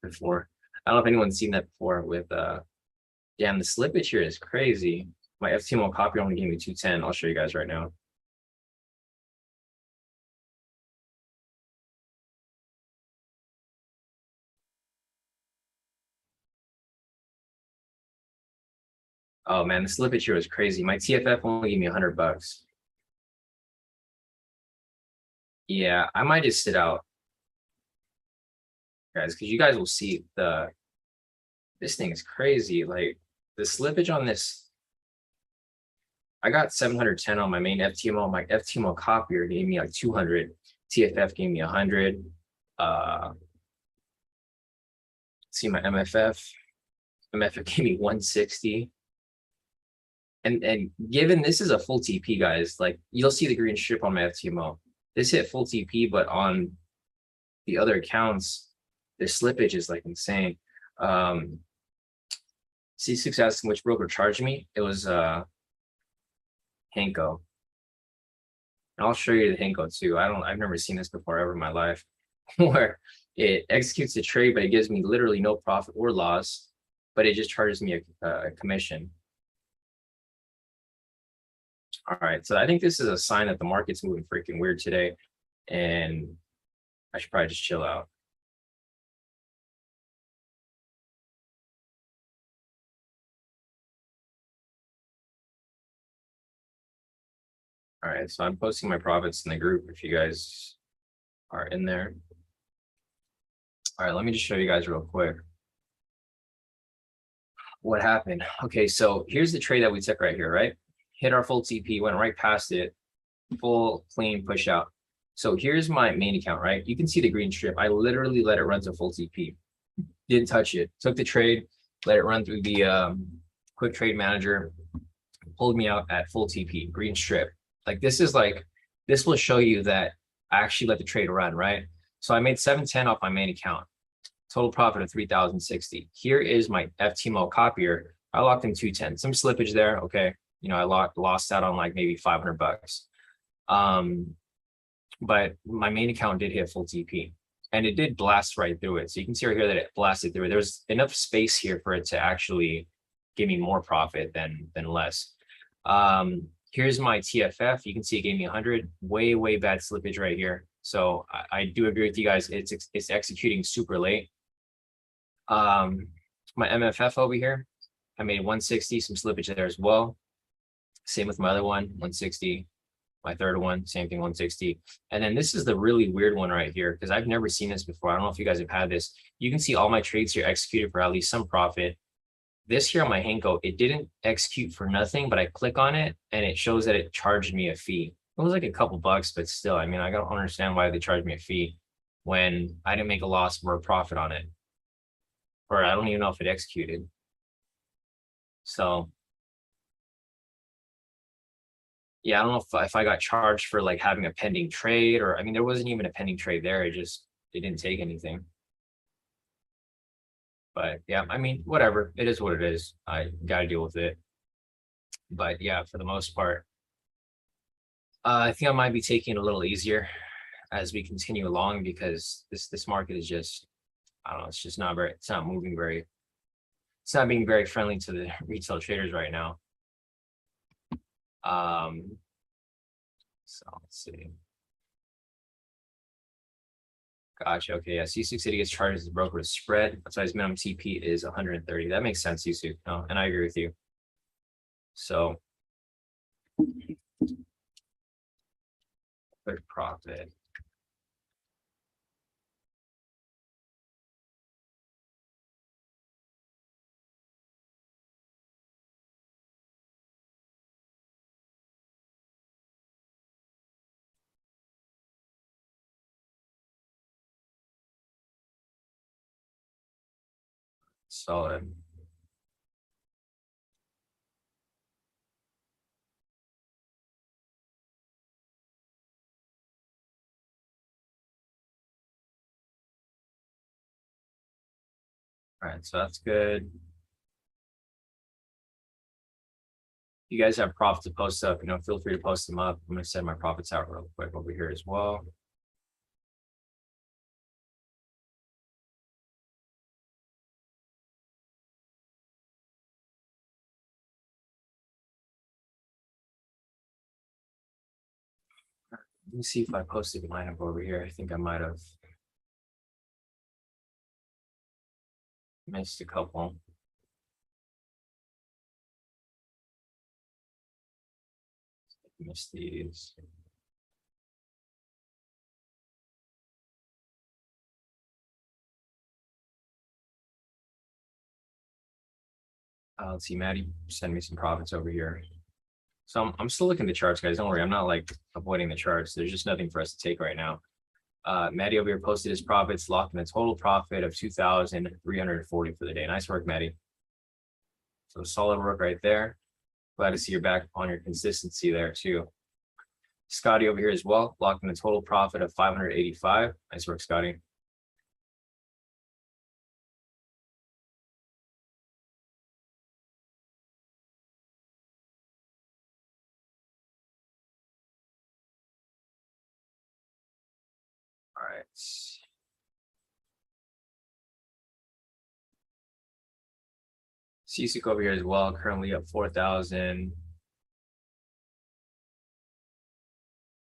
before. I don't know if anyone's seen that before with damn, the slippage here is crazy. My FTMO copy only gave me 210. I'll show you guys right now. Oh man, the slippage here was crazy. My TFF only gave me $100. Yeah, I might just sit out, guys, because you guys will see this thing is crazy. Like the slippage on this, I got 710 on my main FTMO. My FTMO copier gave me like 200. TFF gave me 100. See my MFF. MFF gave me 160. And given this is a full TP, guys, like you'll see the green strip on my FTMO. This hit full TP, but on the other accounts, the slippage is like insane. C6 asking which broker charged me. It was Henko. And I'll show you the Henko too. I've never seen this before ever in my life, where it executes the trade, but it gives me literally no profit or loss, but it just charges me a commission. All right, so I think this is a sign that the market's moving freaking weird today, and I should probably just chill out. All right, so I'm posting my profits in the group if you guys are in there. All right, let me just show you guys real quick what happened. Okay, so here's the trade that we took right here, right? Hit our full TP, went right past it, full clean push out. So here's my main account, right? You can see the green strip. I literally let it run to full TP. Didn't touch it. Took the trade, let it run through the quick trade manager, pulled me out at full TP, green strip. Like this will show you that I actually let the trade run, right? So I made 710 off my main account. Total profit of 3,060. Here is my FTMO copier. I locked in 210. Some slippage there, okay. You know, I lost out on like maybe $500. But my main account did hit full TP, and it did blast right through it. So you can see right here that it blasted through it. There's enough space here for it to actually give me more profit than less. Here's my TFF. You can see it gave me 100. Way bad slippage right here. So I do agree with you guys. It's executing super late. My MFF over here, I made 160, some slippage there as well. Same with my other one, 160. My third one, same thing, 160. And then this is the really weird one right here, because I've never seen this before. I don't know if you guys have had this. You can see all my trades here executed for at least some profit. This here on my Henko, it didn't execute for nothing, but I click on it and it shows that it charged me a fee. It was like a couple bucks, but still, I mean, I don't understand why they charged me a fee when I didn't make a loss or a profit on it. Or I don't even know if it executed. So yeah, I don't know if I got charged for like having a pending trade, or I mean, there wasn't even a pending trade there. It just They didn't take anything. But yeah, I mean, whatever. It is what it is. I gotta deal with it. But yeah, for the most part, I think I might be taking it a little easier as we continue along because this market is just, I don't know, it's just not very, it's not moving very, it's not being very friendly to the retail traders right now. So let's see. Gotcha. Okay, yeah. C6 City gets charged as a broker with spread. That's why his minimum TP is 130. That makes sense, Yusuf. No, and I agree with you. So good profit. Solid. All right, so that's good. You guys have profits to post up, feel free to post them up. I'm gonna send my profits out real quick over here as well. Let me see if I posted mine up over here. I think I might have missed a couple. Missed these. Let's see, Maddie, send me some profits over here. So I'm still looking at the charts, guys. Don't worry, I'm not like avoiding the charts. There's just nothing for us to take right now. Maddie over here posted his profits, locked in a total profit of 2,340 for the day. Nice work, Maddie. So solid work right there. Glad to see you're back on your consistency there too. Scotty over here as well, locked in a total profit of 585. Nice work, Scotty. All right. CSUK over here as well, currently up 4,000.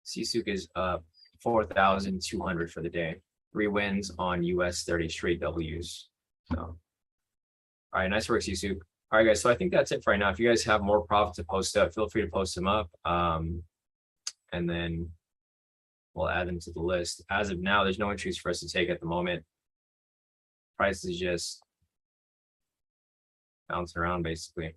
CSUK is up 4,200 for the day. 3 wins on US30 straight W's. So, all right, nice work, CSUK. All right, guys. So I think that's it for right now. If you guys have more profit to post up, feel free to post them up. And then we'll add them to the list. As of now, there's no entries for us to take at the moment. Price is just bouncing around basically.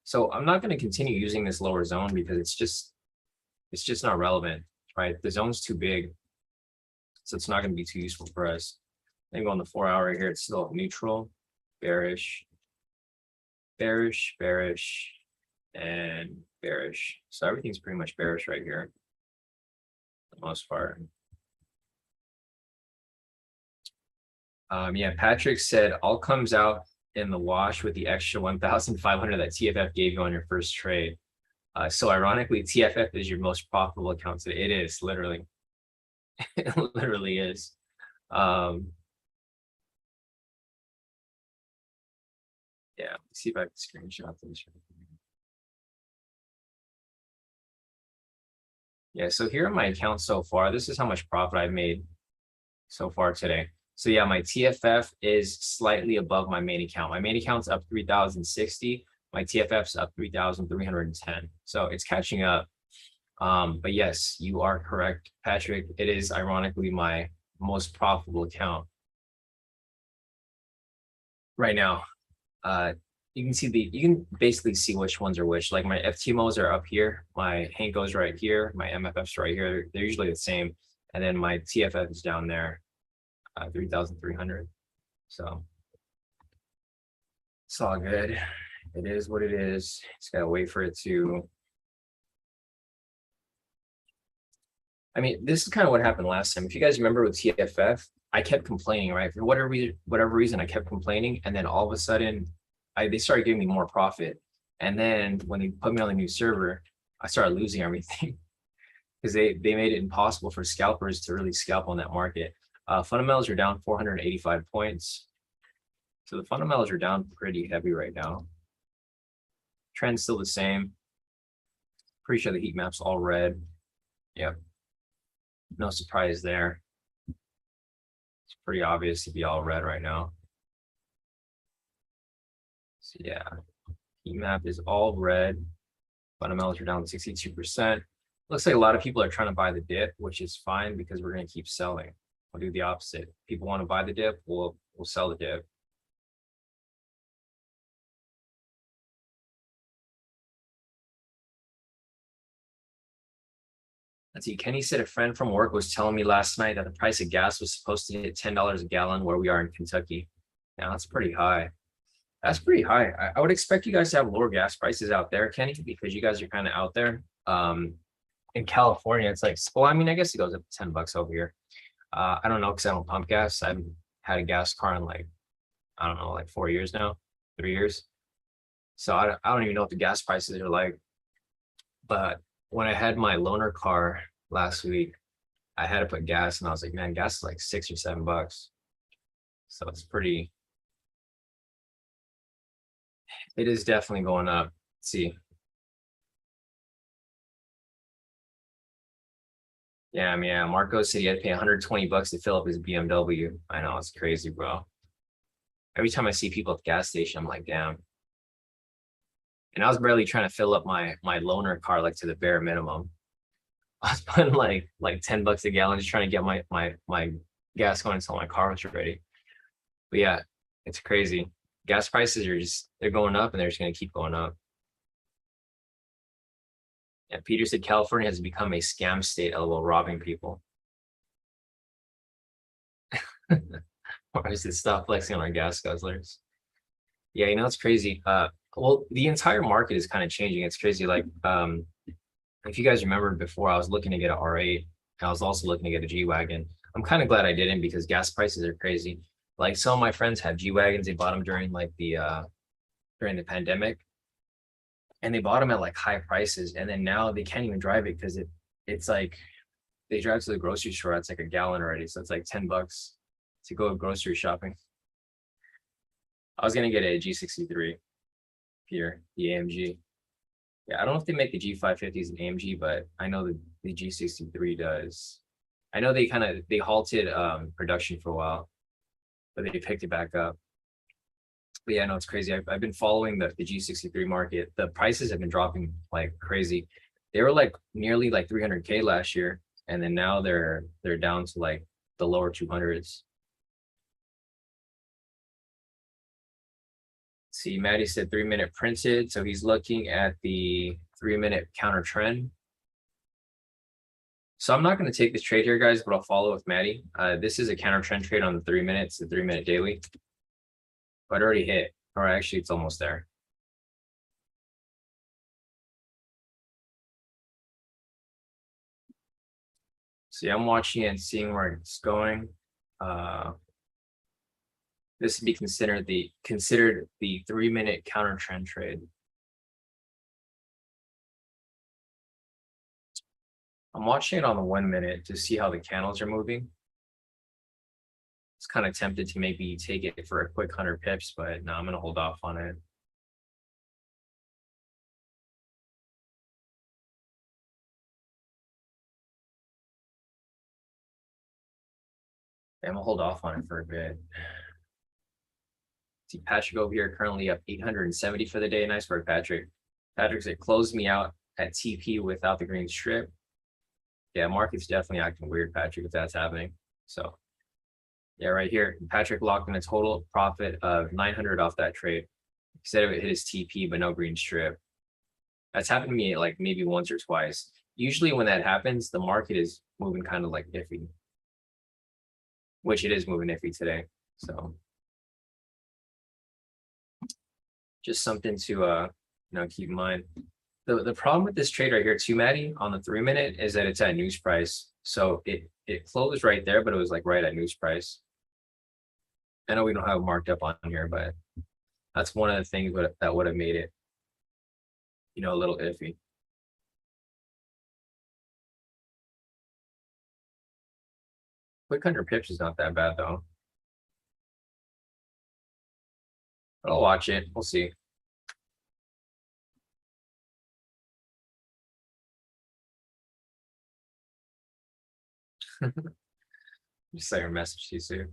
So I'm not going to continue using this lower zone because it's just not relevant, right? The zone's too big. So it's not going to be too useful for us. I think on the 4 hour here, it's still neutral, bearish, bearish, bearish, and bearish. So everything's pretty much bearish right here for the most part. Yeah, Patrick said all comes out in the wash with the extra 1,500 that TFF gave you on your first trade. So ironically, TFF is your most profitable account today. It is literally, it literally is. Yeah, let's see if I can screenshot this. Yeah, so here are my accounts so far. This is how much profit I've made so far today. So yeah, my TFF is slightly above my main account. My main account's up 3,060. My TFF's up 3,310. So it's catching up. But yes, you are correct, Patrick. It is ironically my most profitable account right now. You can basically see which ones are which. Like my FTMOs are up here, my Hanko's right here, my MFF's right here. They're usually the same. And then my TFF is down there, 3,300. So it's all good. It is what it is. Just gotta wait for it to. I mean, this is kind of what happened last time. If you guys remember with TFF, I kept complaining, right? For whatever reason, I kept complaining, and then all of a sudden, they started giving me more profit. And then when they put me on the new server, I started losing everything because they made it impossible for scalpers to really scalp on that market. Fundamentals are down 485 points. So the fundamentals are down pretty heavy right now. Trend's still the same. Pretty sure the heat map's all red. Yep. No surprise there. It's pretty obvious to be all red right now. So yeah, heat map is all red. Fundamentals are down 62%. Looks like a lot of people are trying to buy the dip, which is fine because we're going to keep selling. We'll do the opposite. People want to buy the dip, we'll sell the dip. Let's see. Kenny said a friend from work was telling me last night that the price of gas was supposed to hit $10 a gallon where we are in Kentucky. Now that's pretty high. That's pretty high. I would expect you guys to have lower gas prices out there, Kenny, because you guys are kind of out there. In California, it's like, well, I mean, I guess it goes up to $10 over here. I don't know because I don't pump gas. I haven't had a gas car in like, I don't know, like 4 years now, 3 years. So I don't even know what the gas prices are like. But when I had my loaner car last week, I had to put gas, and I was like, man, gas is like $6 or $7. So it's pretty. It is definitely going up. Let's see. Yeah, I mean, yeah, Marco said he had to pay $120 to fill up his BMW. I know, it's crazy, bro. Every time I see people at the gas station, I'm like, damn. And I was barely trying to fill up my loaner car like to the bare minimum. I was putting like $10 a gallon just trying to get my gas going until my car was ready. But yeah, it's crazy. Gas prices are they're going up, and they're just gonna keep going up. Yeah, Peter said California has become a scam state, LOL, robbing people. Or is it stop flexing on our gas guzzlers? Yeah, you know, it's crazy. Well, the entire market is kind of changing. It's crazy. Like, if you guys remember before, I was looking to get an R8. I was also looking to get a G-Wagon. I'm kind of glad I didn't because gas prices are crazy. Like some of my friends have G-Wagons. They bought them during like during the pandemic, and they bought them at like high prices. And then now they can't even drive it because it's like they drive to the grocery store. It's like a gallon already. So it's like $10 to go grocery shopping. I was gonna get a G63 here, the AMG. Yeah, I don't know if they make the G550s and AMG, but I know the G63 does. I know they halted production for a while, but they picked it back up. But yeah, no, it's crazy. I've been following the G63 market. The prices have been dropping like crazy. They were like nearly like 300K last year, and then now they're down to like the lower 200s. See, Maddie said 3-minute printed, so he's looking at the 3-minute counter trend. So I'm not going to take this trade here, guys, but I'll follow with Maddie. This is a counter trend trade on the 3 minutes, the 3-minute daily. But it already hit, or actually it's almost there. See, I'm watching it and seeing where it's going. This would be considered the 3-minute counter trend trade. I'm watching it on the 1 minute to see how the candles are moving. It's kind of tempted to maybe take it for a quick 100 pips, but no, I'm going to hold off on it. I'm going to hold off on it for a bit. See Patrick over here currently up 870 for the day. Nice work, Patrick. Patrick said closed me out at TP without the green strip. Yeah, market's definitely acting weird, Patrick, if that's happening. So yeah, right here, Patrick locked in a total profit of 900 off that trade. He said it hit his TP, but no green strip. That's happened to me like maybe once or twice. Usually when that happens, the market is moving kind of like iffy, which it is moving iffy today. So just something to keep in mind. The problem with this trade right here too, Maddie, on the 3 minute is that it's at news price. So it closed right there, but it was like right at news price. I know we don't have it marked up on here, but that's one of the things that would have made it, a little iffy. Quick 100 pips is not that bad though. But I'll watch it. We'll see. Just say your message to you soon.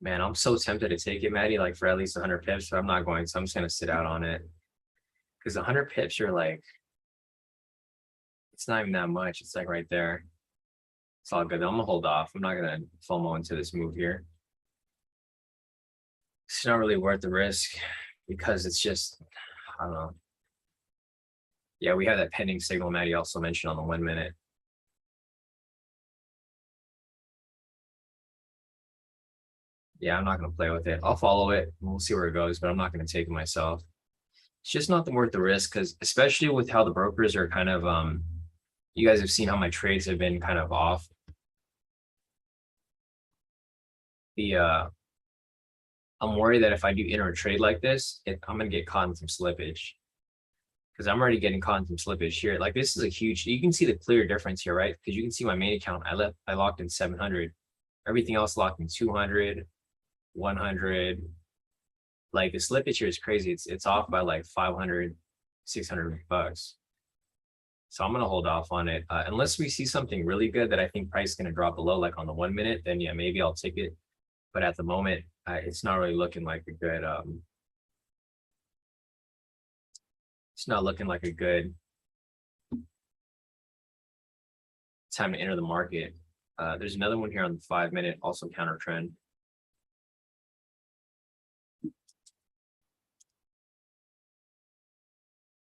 Man, I'm so tempted to take it, Maddie, like for at least 100 pips, but I'm not going. So I'm just gonna sit out on it because 100 pips are like, it's not even that much. It's like right there. It's all good. I'm gonna hold off. I'm not gonna FOMO into this move here. It's not really worth the risk because it's just, I don't know. Yeah, we have that pending signal Maddie also mentioned on the 1 minute. Yeah, I'm not gonna play with it. I'll follow it and we'll see where it goes, but I'm not gonna take it myself. It's just not worth the risk because especially with how the brokers are kind of you guys have seen how my trades have been kind of off. I'm worried that if I do enter a trade like this, I'm gonna get caught in some slippage because I'm already getting caught in some slippage here. Like this is a huge, you can see the clear difference here, right? Because you can see my main account, I locked in 700, everything else locked in 200, 100. Like the slippage here is crazy. It's off by like 500, 600 bucks. So I'm gonna hold off on it unless we see something really good that I think price is gonna drop below, like on the 1 minute. Then yeah, maybe I'll take it. But at the moment, it's not really looking like a good. It's not looking like a good time to enter the market. There's another one here on the 5 minute, also counter trend.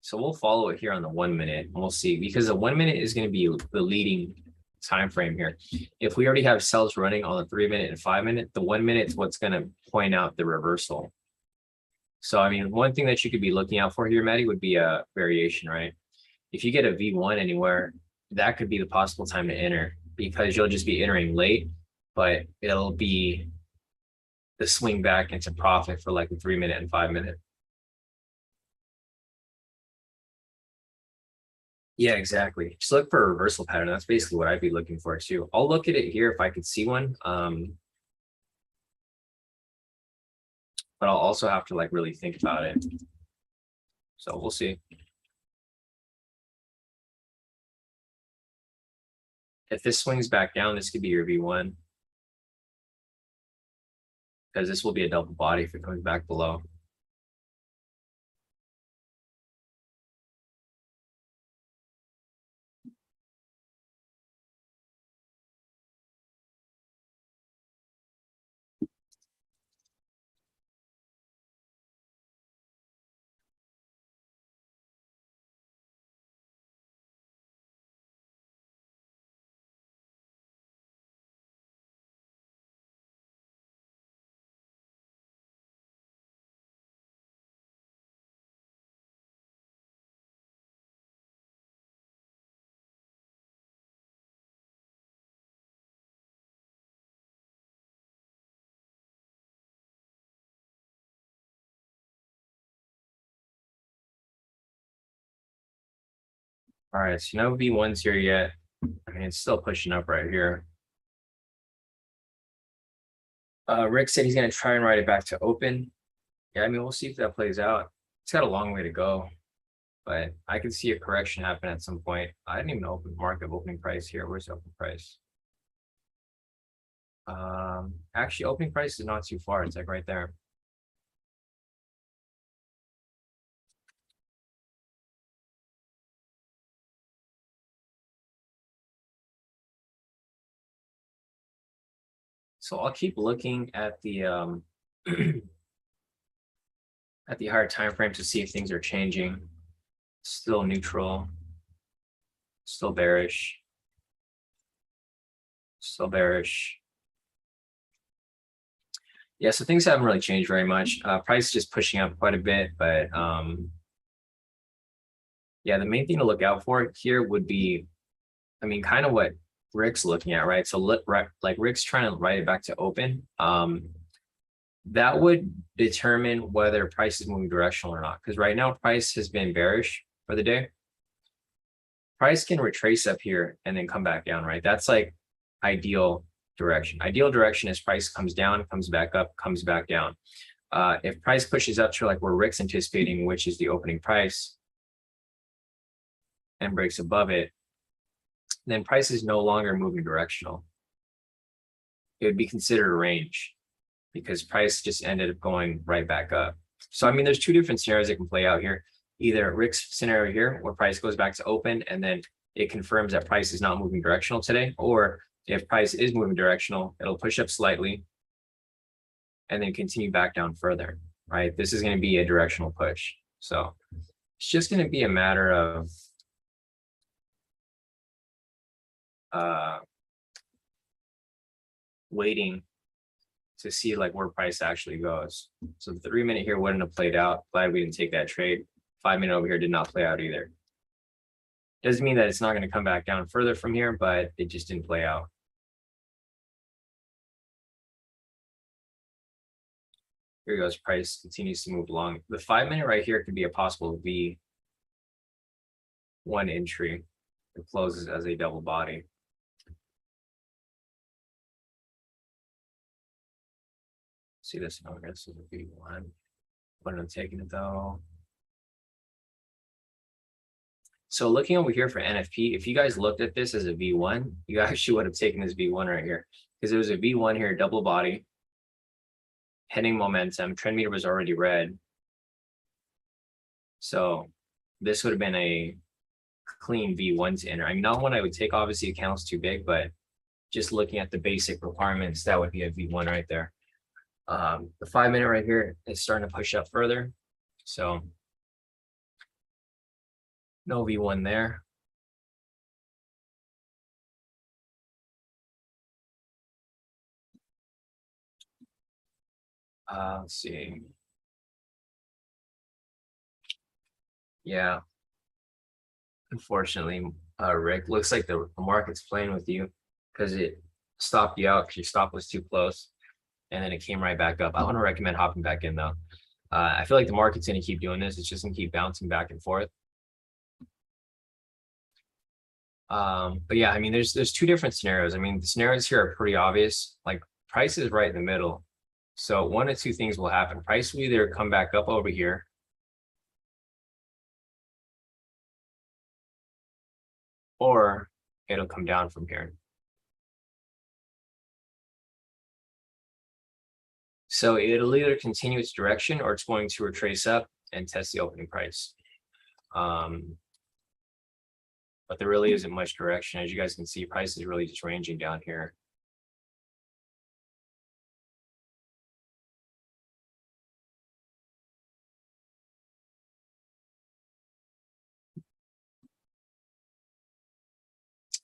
So we'll follow it here on the 1 minute and we'll see because the 1 minute is going to be the leading time frame here. If we already have sells running on the 3 minute and 5 minute, the 1 minute is what's going to point out the reversal. So, I mean, one thing that you could be looking out for here, Maddie, would be a variation, right? If you get a V1 anywhere, that could be the possible time to enter because you'll just be entering late, but it'll be the swing back into profit for like the 3 minute and 5 minute. Yeah, exactly. Just look for a reversal pattern. That's basically what I'd be looking for too. I'll look at it here if I could see one. But I'll also have to like really think about it. So we'll see. If this swings back down, this could be your V1. Because this will be a double body if it comes back below. All right, so no V1s here yet. I mean, it's still pushing up right here. Rick said he's going to try and ride it back to open. Yeah, I mean, we'll see if that plays out. It's got a long way to go, but I can see a correction happen at some point. I didn't even open market opening price here. Where's the open price? Actually, opening price is not too far. It's like right there. So I'll keep looking at the at the higher time frame to see if things are changing. Still neutral, still bearish, Still bearish. Yeah, so things haven't really changed very much. Price just pushing up quite a bit, but yeah, the main thing to look out for here would be, I mean, kind of what Rick's looking at, right? So like Rick's trying to write it back to open. That would determine whether price is moving directional or not. Because right now price has been bearish for the day. Price can retrace up here and then come back down, right? That's like ideal direction. Ideal direction is price comes down, comes back up, comes back down. If price pushes up to like where Rick's anticipating, which is the opening price, and breaks above it, then price is no longer moving directional. It would be considered a range because price just ended up going right back up. So, I mean, there's two different scenarios that can play out here. Either Rick's scenario here, where price goes back to open and then it confirms that price is not moving directional today, or if price is moving directional, it'll push up slightly and then continue back down further, right? This is going to be a directional push. So it's just going to be a matter of waiting to see like where price actually goes. So the 3-minute here wouldn't have played out. Glad we didn't take that trade. 5-minute over here did not play out either. Doesn't mean that it's not going to come back down further from here, but it just didn't play out. Here goes price, continues to move along. The 5-minute right here could be a possible V1 entry. It closes as a double body. See this over here, this is a V1. When I'm taking it though. So looking over here for NFP, if you guys looked at this as a V1, you actually would have taken this V1 right here because it was a V1 here, double body, heading momentum, trend meter was already red. So this would have been a clean V1 to enter. I mean, not one I would take, obviously account's too big, but just looking at the basic requirements, that would be a V1 right there. The 5-minute right here is starting to push up further. So no V1 there. Let's see. Yeah. Unfortunately, Rick, looks like the market's playing with you because it stopped you out because your stop was too close. And then it came right back up. I want to recommend hopping back in though. I feel like the market's going to keep doing this. It's just going to keep bouncing back and forth. But yeah, I mean, there's two different scenarios. I mean, the scenarios here are pretty obvious. Like price is right in the middle. So one of two things will happen. Price will either come back up over here, or it'll come down from here. So it'll either continue its direction or it's going to retrace up and test the opening price. But there really isn't much direction. As you guys can see, price is really just ranging down here.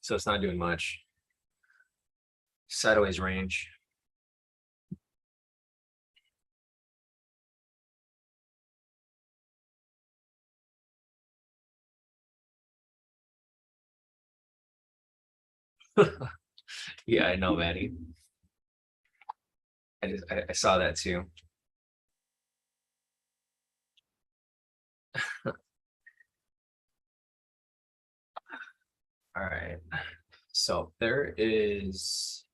So it's not doing much. Sideways range. Yeah, I know, Maddie. I saw that too. All right. So there is,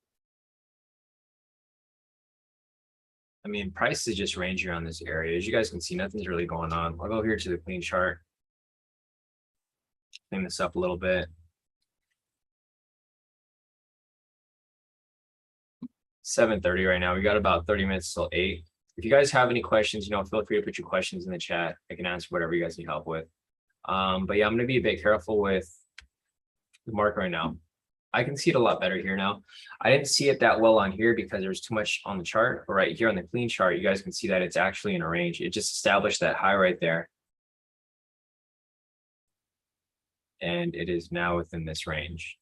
I mean, price is just ranging around this area. As you guys can see, nothing's really going on. I'll go here to the clean chart. Clean this up a little bit. 7:30 right now. We got about 30 minutes till 8. If you guys have any questions, feel free to put your questions in the chat. I can answer whatever you guys need help with. But yeah, I'm going to be a bit careful with the market right now. I can see it a lot better here now. I didn't see it that well on here because there's too much on the chart, but right here on the clean chart, you guys can see that it's actually in a range. It just established that high right there. And it is now within this range.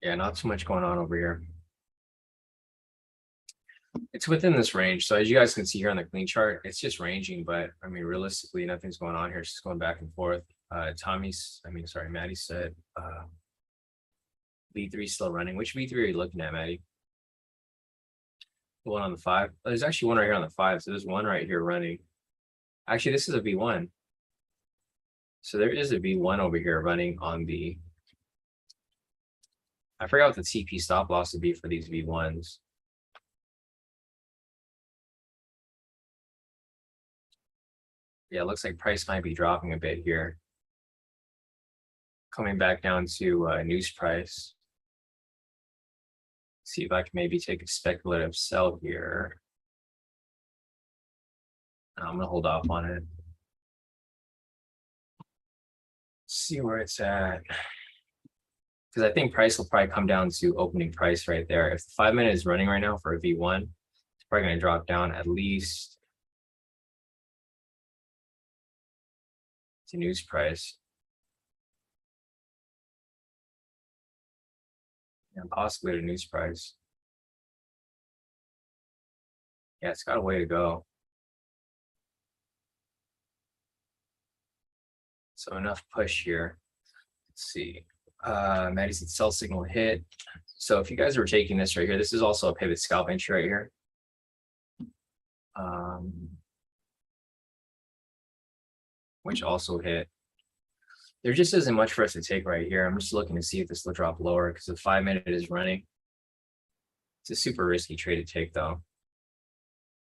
Yeah, not too much going on over here. It's within this range. So as you guys can see here on the clean chart, it's just ranging, but I mean, realistically, nothing's going on here. It's just going back and forth. Maddie said V3 still running. Which V3 are you looking at, Maddie? The one on the 5? Oh, there's actually one right here on the 5. So there's one right here running. Actually, this is a V1. So there is a V1 over here running on the, I forgot what the TP stop loss would be for these V1s. Yeah, it looks like price might be dropping a bit here. Coming back down to news price. See if I can maybe take a speculative sell here. I'm gonna hold off on it. See where it's at. Because I think price will probably come down to opening price right there. If the 5 minute is running right now for a V1, it's probably gonna drop down at least to news price. And possibly to news price. Yeah, it's got a way to go. So enough push here. Let's see. Maddie said sell signal hit. So if you guys were taking this right here, this is also a pivot scalp entry right here. Which also hit. There just isn't much for us to take right here. I'm just looking to see if this will drop lower because the 5 minute is running. It's a super risky trade to take though.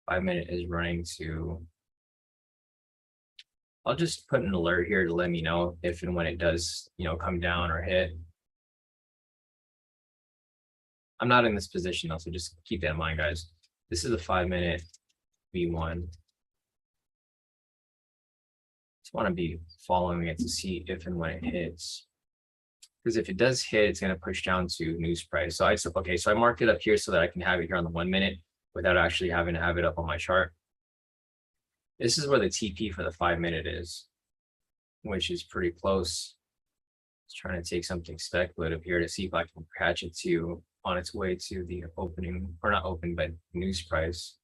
5 minute is running to, I'll just put an alert here to let me know if and when it does, come down or hit. I'm not in this position though, so just keep that in mind, guys. This is a 5 minute V1. Just want to be following it to see if and when it hits. Because if it does hit, it's going to push down to news price. So I marked it up here so that I can have it here on the 1 minute without actually having to have it up on my chart. This is where the TP for the 5 minute is, which is pretty close. Just trying to take something speculative here to see if I can catch it to on its way to the opening, or not open, but news price.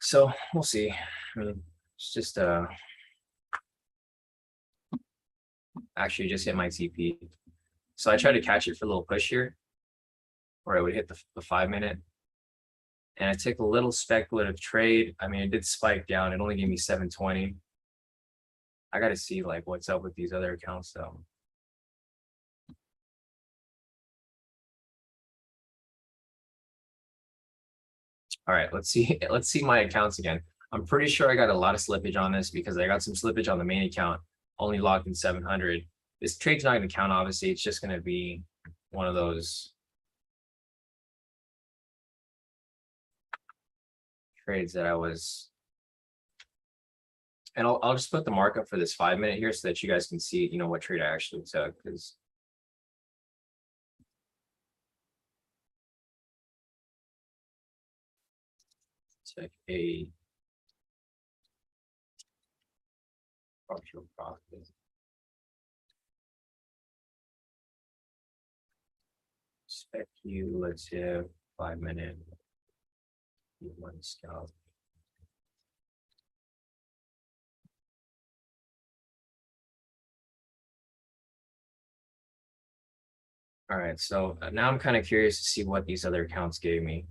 So we'll see. I mean, it's just actually just hit my TP. So I tried to catch it for a little push here, where it would hit the 5 minute. And I took a little speculative trade. I mean, it did spike down. It only gave me 720. I got to see like what's up with these other accounts though. All right, let's see. Let's see my accounts again. I'm pretty sure I got a lot of slippage on this because I got some slippage on the main account, only locked in 700. This trade's not going to count, obviously. It's just going to be one of those trades that I was. And I'll just put the markup for this 5 minute here so that you guys can see, what trade I actually took. Because took a partial profit. Speculative 5 minute. One scalp. All right, so now I'm kind of curious to see what these other accounts gave me.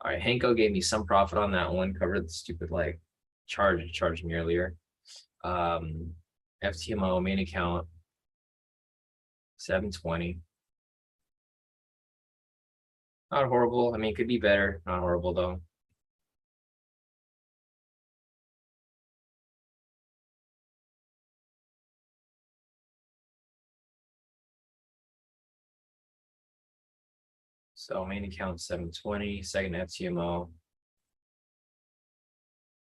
All right, Henko gave me some profit on that one, covered the stupid like charged me earlier. FTMO main account 720. Not horrible. I mean, it could be better. Not horrible though. So main account 720, second FTMO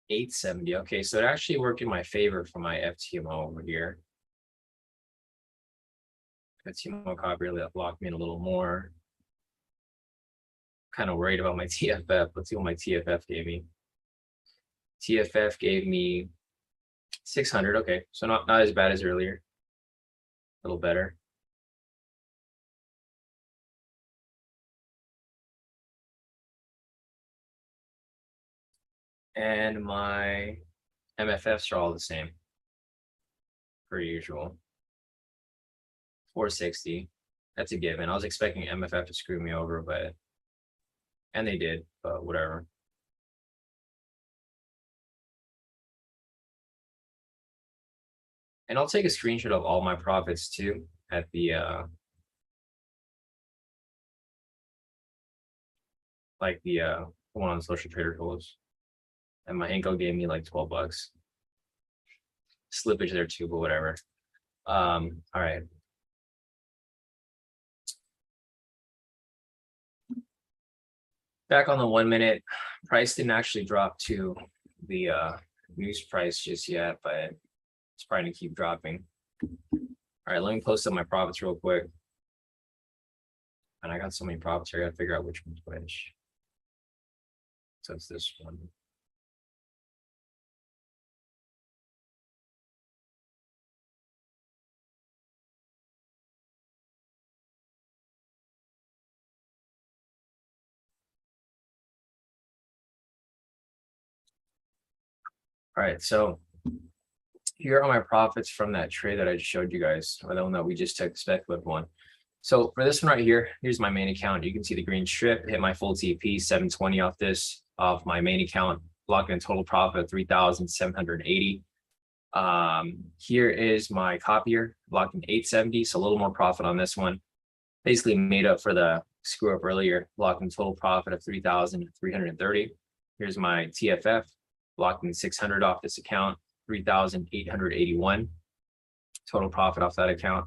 870. Okay, so it actually worked in my favor for my FTMO over here. FTMO copy really blocked me in a little more. Kind of worried about my TFF. Let's see what my TFF gave me. TFF gave me 600. Okay, so not as bad as earlier. A little better. And my MFFs are all the same, per usual. 460. That's a given. I was expecting MFF to screw me over, and they did, but whatever. And I'll take a screenshot of all my profits too at the one on Social Trader Tools. And my Anko gave me like 12 bucks. Slippage there too, but whatever. All right. Back on the 1 minute, price didn't actually drop to the news price just yet, but it's probably gonna keep dropping. All right, let me post up my profits real quick. And I got so many profits here, I gotta figure out which one's which. So it's this one. All right, so here are my profits from that trade that I just showed you guys, or the one that we just took, the speculative one. So for this one right here, here's my main account. You can see the green strip, hit my full TP, 720 off this, off my main account, locked in total profit of 3,780. Here is my copier, locked in 870, so a little more profit on this one. Basically made up for the screw up earlier, locked in total profit of 3,330. Here's my TFF, locked in 600 off this account, 3,881 total profit off that account.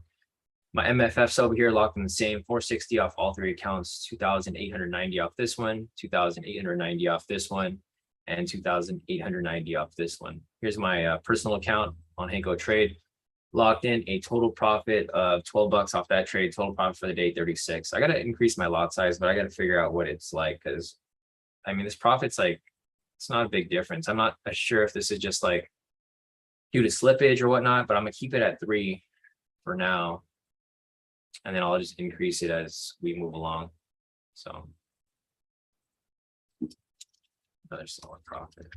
My MFFs over here locked in the same, 460 off all three accounts, 2,890 off this one, 2,890 off this one, and 2,890 off this one. Here's my personal account on Hanko Trade, locked in a total profit of 12 bucks off that trade, total profit for the day 36. I got to increase my lot size, but I got to figure out what it's like, because I mean, this profit's like, it's not a big difference. I'm not sure if this is just like due to slippage or whatnot, but I'm gonna keep it at 3 for now. And then I'll just increase it as we move along. So another solid profit.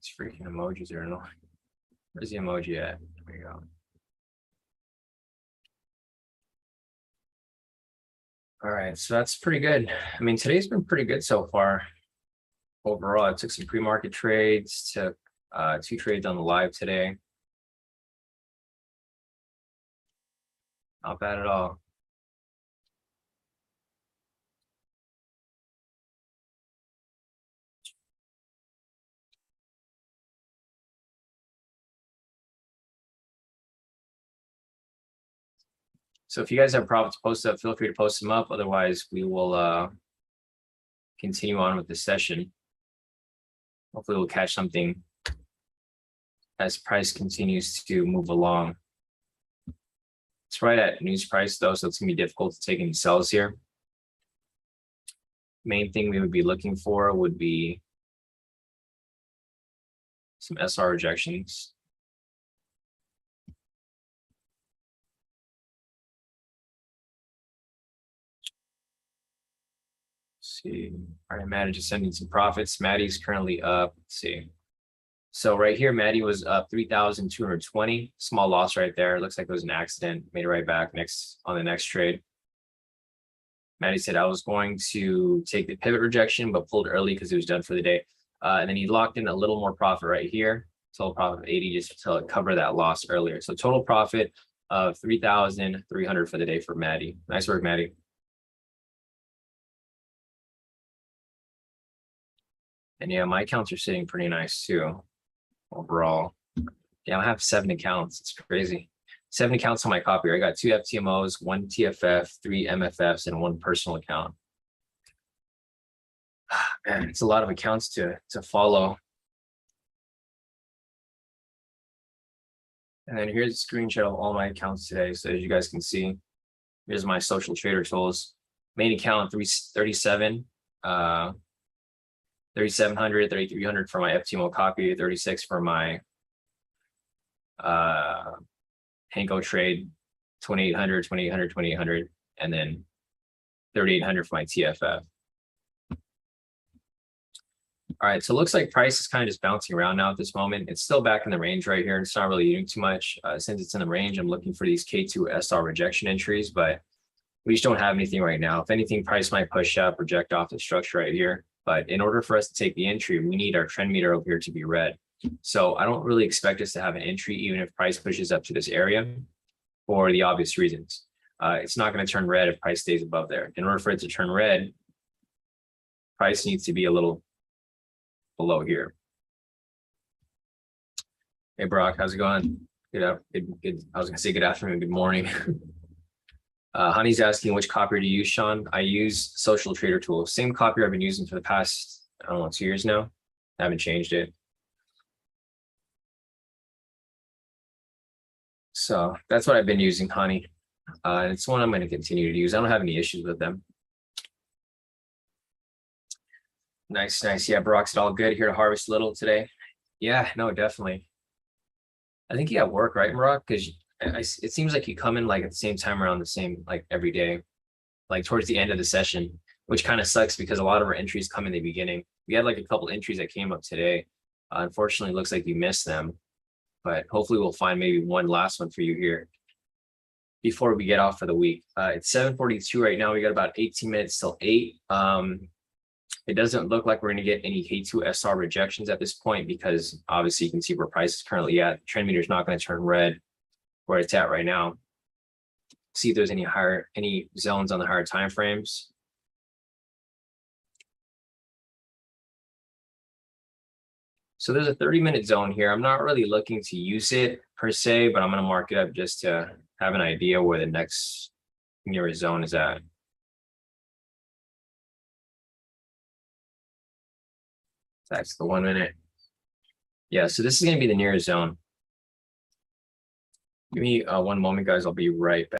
These freaking emojis are annoying. Where's the emoji at? There we go. All right, so that's pretty good. I mean, today's been pretty good so far. Overall, I took some pre-market trades, took 2 trades on the live today. Not bad at all. So if you guys have profits posted up, feel free to post them up. Otherwise, we will continue on with the session. Hopefully we'll catch something as price continues to move along. It's right at news price though, so it's gonna be difficult to take any sells here. Main thing we would be looking for would be some SR rejections. See, all right, Maddie just sending some profits. Maddie's currently up. Let's see. So right here, Maddie was up 3,220. Small loss right there. Looks like it was an accident. Made it right back on the next trade. Maddie said I was going to take the pivot rejection, but pulled early because it was done for the day. And then he locked in a little more profit right here. Total profit of 80 just to cover that loss earlier. So total profit of 3,300 for the day for Maddie. Nice work, Maddie. And yeah, my accounts are sitting pretty nice too, overall. Yeah, I have 7 accounts. It's crazy. 7 accounts on my copier. I got 2 FTMOs, 1 TFF, 3 MFFs, and 1 personal account. Man, it's a lot of accounts to follow. And then here's a screenshot of all my accounts today. So as you guys can see, here's my social trader tools. Main account 337, 3,700, 3,300 for my FTMO copy, 36 for my Hanko trade, 2,800, 2,800, 2,800, and then 3,800 for my TFF. All right, so it looks like price is kind of just bouncing around now at this moment. It's still back in the range right here. It's not really doing too much. Since it's in the range, I'm looking for these K2 SR rejection entries, but we just don't have anything right now. If anything, price might push up, reject off the structure right here. But in order for us to take the entry, we need our trend meter over here to be red. So I don't really expect us to have an entry, even if price pushes up to this area, for the obvious reasons. It's not going to turn red if price stays above there. In order for it to turn red, price needs to be a little below here. Hey, Brock, how's it going? Good. I was going to say good afternoon, good morning. Honey's asking which copier to use, Sean. I use Social Trader Tool. Same copier I've been using for the past, I don't know, 2 years now. I haven't changed it. So that's what I've been using, Honey. And it's one I'm going to continue to use. I don't have any issues with them. Nice, nice. Yeah, Brock's all good. Here to harvest a little today. Yeah, no, definitely. I think you got work, right, Brock? Because it seems like you come in like at the same time around the same, like every day, like towards the end of the session, which kind of sucks because a lot of our entries come in the beginning. We had like a couple entries that came up today. Unfortunately, it looks like you missed them, but hopefully we'll find maybe one last one for you here before we get off for the week. It's 7:42 right now. We got about 18 minutes till 8. It doesn't look like we're going to get any K2 SR rejections at this point because obviously you can see where price is currently at. Trend meter is not going to turn red where it's at right now. See if there's any zones on the higher time frames. So there's a 30-minute zone here. I'm not really looking to use it per se, but I'm going to mark it up just to have an idea where the next nearest zone is at. That's the 1 minute. Yeah, so this is going to be the nearest zone. Give me one moment, guys. I'll be right back.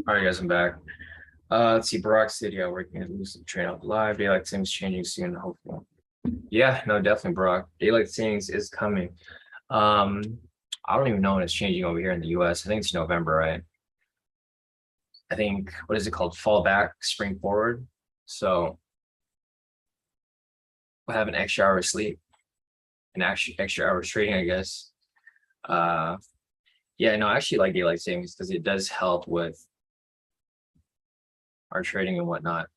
All right, guys, I'm back. Let's see, Barack said, yeah, working at Lucid Train Out Live. Daylight savings changing soon, hopefully. Yeah, no, definitely, Barack. Daylight savings is coming. I don't even know when it's changing over here in the US. I think it's November, right? I think, what is it called? Fall back, spring forward. So we'll have an extra hour of sleep, an extra hour of trading, I guess. Yeah, no, I actually like daylight savings because it does help with our trading and whatnot.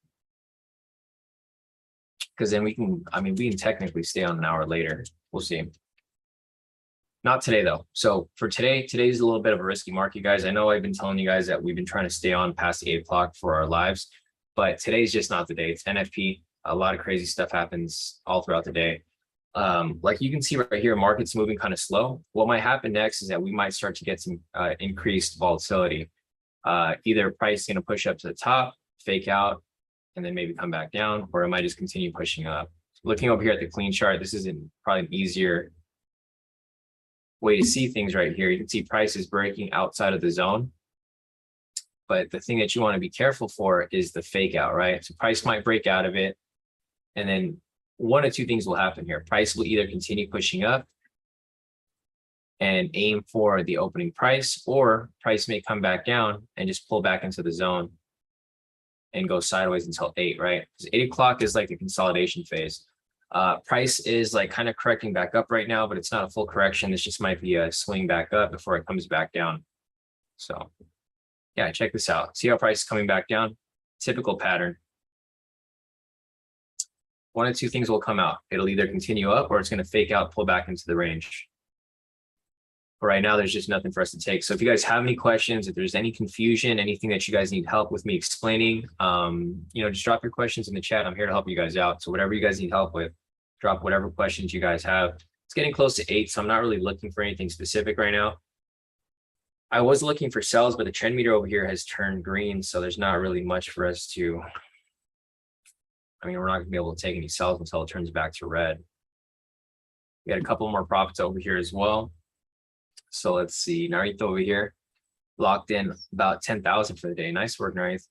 Because then we can, I mean, we can technically stay on an hour later. We'll see. Not today, though. So for today's a little bit of a risky market, guys. I know I've been telling you guys that we've been trying to stay on past 8 o'clock for our lives, but today's just not the day. It's NFP. A lot of crazy stuff happens all throughout the day. Like you can see right here, market's moving kind of slow. What might happen next is that we might start to get some increased volatility. Either price going to push up to the top, fake out, and then maybe come back down, or it might just continue pushing up. Looking over here at the clean chart, this is probably an easier way to see things right here. You can see prices breaking outside of the zone. But the thing that you want to be careful for is the fake out, right? So price might break out of it. And then one of two things will happen here. Price will either continue pushing up and aim for the opening price, or price may come back down and just pull back into the zone and go sideways until 8, right? Because 8 o'clock is like the consolidation phase. Price is like kind of correcting back up right now, but it's not a full correction. This just might be a swing back up before it comes back down. So yeah, check this out. See how price is coming back down? Typical pattern. One of two things will come out. It'll either continue up or it's going to fake out, pull back into the range. But right now, there's just nothing for us to take. So if you guys have any questions, if there's any confusion, anything that you guys need help with me explaining, just drop your questions in the chat. I'm here to help you guys out. So whatever you guys need help with, drop whatever questions you guys have. It's getting close to 8, so I'm not really looking for anything specific right now. I was looking for sells, but the trend meter over here has turned green, so there's not really much for us to, we're not gonna be able to take any sells until it turns back to red. We had a couple more profits over here as well. So let's see, Narith over here, locked in about 10,000 for the day. Nice work, Narith.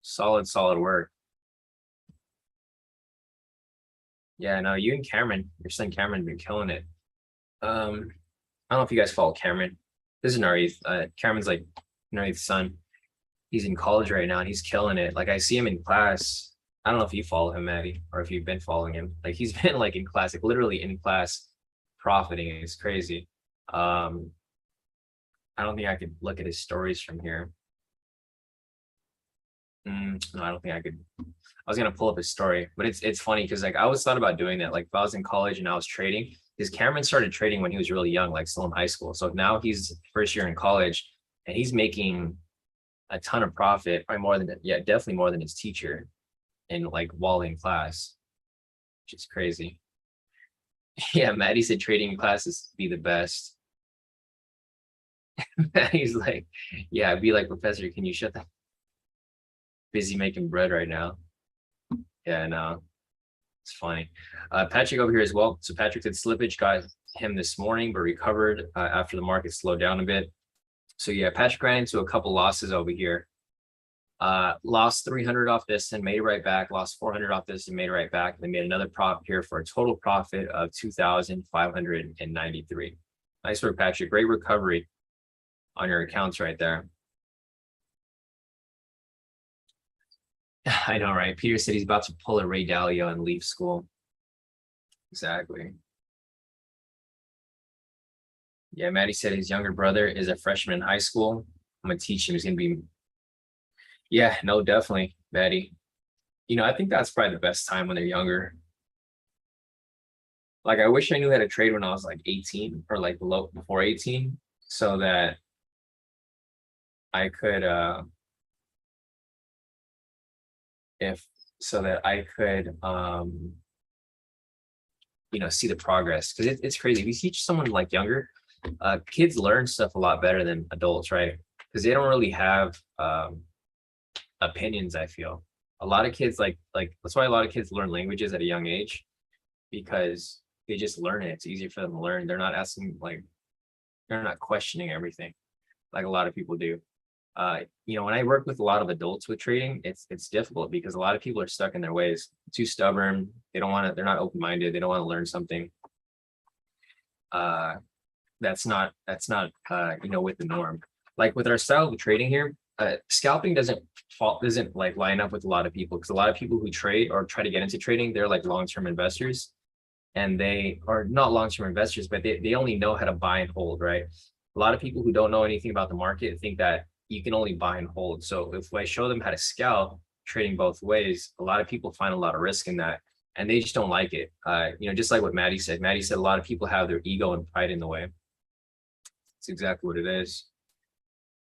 Solid work. Yeah, no, you and Cameron, your son Cameron, been killing it. I don't know if you guys follow Cameron. This is Narith. Cameron's like Narith's son. He's in college right now and he's killing it. Like I see him in class. I don't know if you follow him, Maddie, or if you've been following him. Like he's been like in class, like literally in class, profiting. It's crazy. I don't think I could look at his stories from here. No, I don't think I could. I was gonna pull up his story, but it's funny because like I always thought about doing that. Like if I was in college and I was trading, because Cameron started trading when he was really young, like still in high school. So now he's first year in college and he's making a ton of profit, probably more than, definitely more than his teacher in like while in class, which is crazy. Yeah, Maddie said trading classes be the best. He's like, yeah, I'd be like, Professor, can you shut the busy making bread right now? Yeah, no, it's funny. Patrick over here as well. So Patrick said slippage got him this morning, but recovered after the market slowed down a bit. So yeah, Patrick ran into a couple losses over here. Lost 300 off this and made it right back, lost 400 off this and made it right back. And they made another prop here for a total profit of 2,593. Nice work, Patrick. Great recovery on your accounts right there. I know, right? Peter said he's about to pull a Ray Dalio and leave school. Exactly. Yeah, Maddie said his younger brother is a freshman in high school. I'm gonna teach him. He's gonna be. Yeah, no, definitely, Maddie. I think that's probably the best time when they're younger. Like, I wish I knew how to trade when I was like 18 or like before 18, so that I could see the progress, because it's crazy. If you teach someone like younger, kids learn stuff a lot better than adults, right? Because they don't really have opinions. I feel a lot of kids like that's why a lot of kids learn languages at a young age, because they just learn it. It's easier for them to learn. They're not asking, like, they're not questioning everything like a lot of people do. When I work with a lot of adults with trading, it's difficult because a lot of people are stuck in their ways, too stubborn. They don't want to, they're not open-minded. They don't want to learn something that's not with the norm. Like with our style of trading here, scalping doesn't like line up with a lot of people, because a lot of people who trade or try to get into trading, they're like long-term investors, and they are not long-term investors, but they only know how to buy and hold, right? A lot of people who don't know anything about the market think that you can only buy and hold. So if I show them how to scalp trading both ways, a lot of people find a lot of risk in that, and they just don't like it. Just like what Maddie said. Maddie said a lot of people have their ego and pride in the way. That's exactly what it is.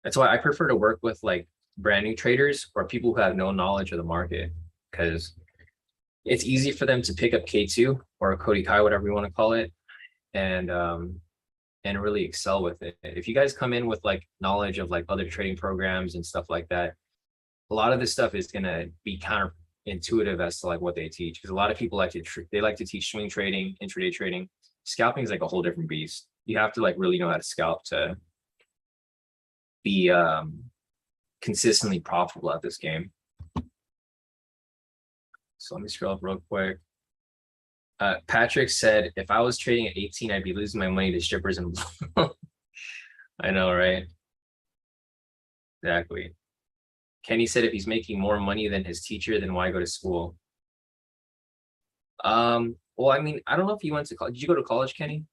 That's why I prefer to work with like brand new traders or people who have no knowledge of the market, because it's easy for them to pick up K2 or Kodi Kai, whatever you want to call it, and really excel with it. If you guys come in with like knowledge of like other trading programs and stuff like that, a lot of this stuff is gonna be counterintuitive as to like what they teach, because a lot of people like to they like to teach swing trading, intraday trading. Scalping is like a whole different beast. You have to like really know how to scalp to be consistently profitable at this game. So let me scroll up real quick. Patrick said, if I was trading at 18, I'd be losing my money to strippers and I know, right? Exactly. Kenny said, if he's making more money than his teacher, then why go to school? Well, I mean, I don't know if you went to college. Did you go to college, Kenny?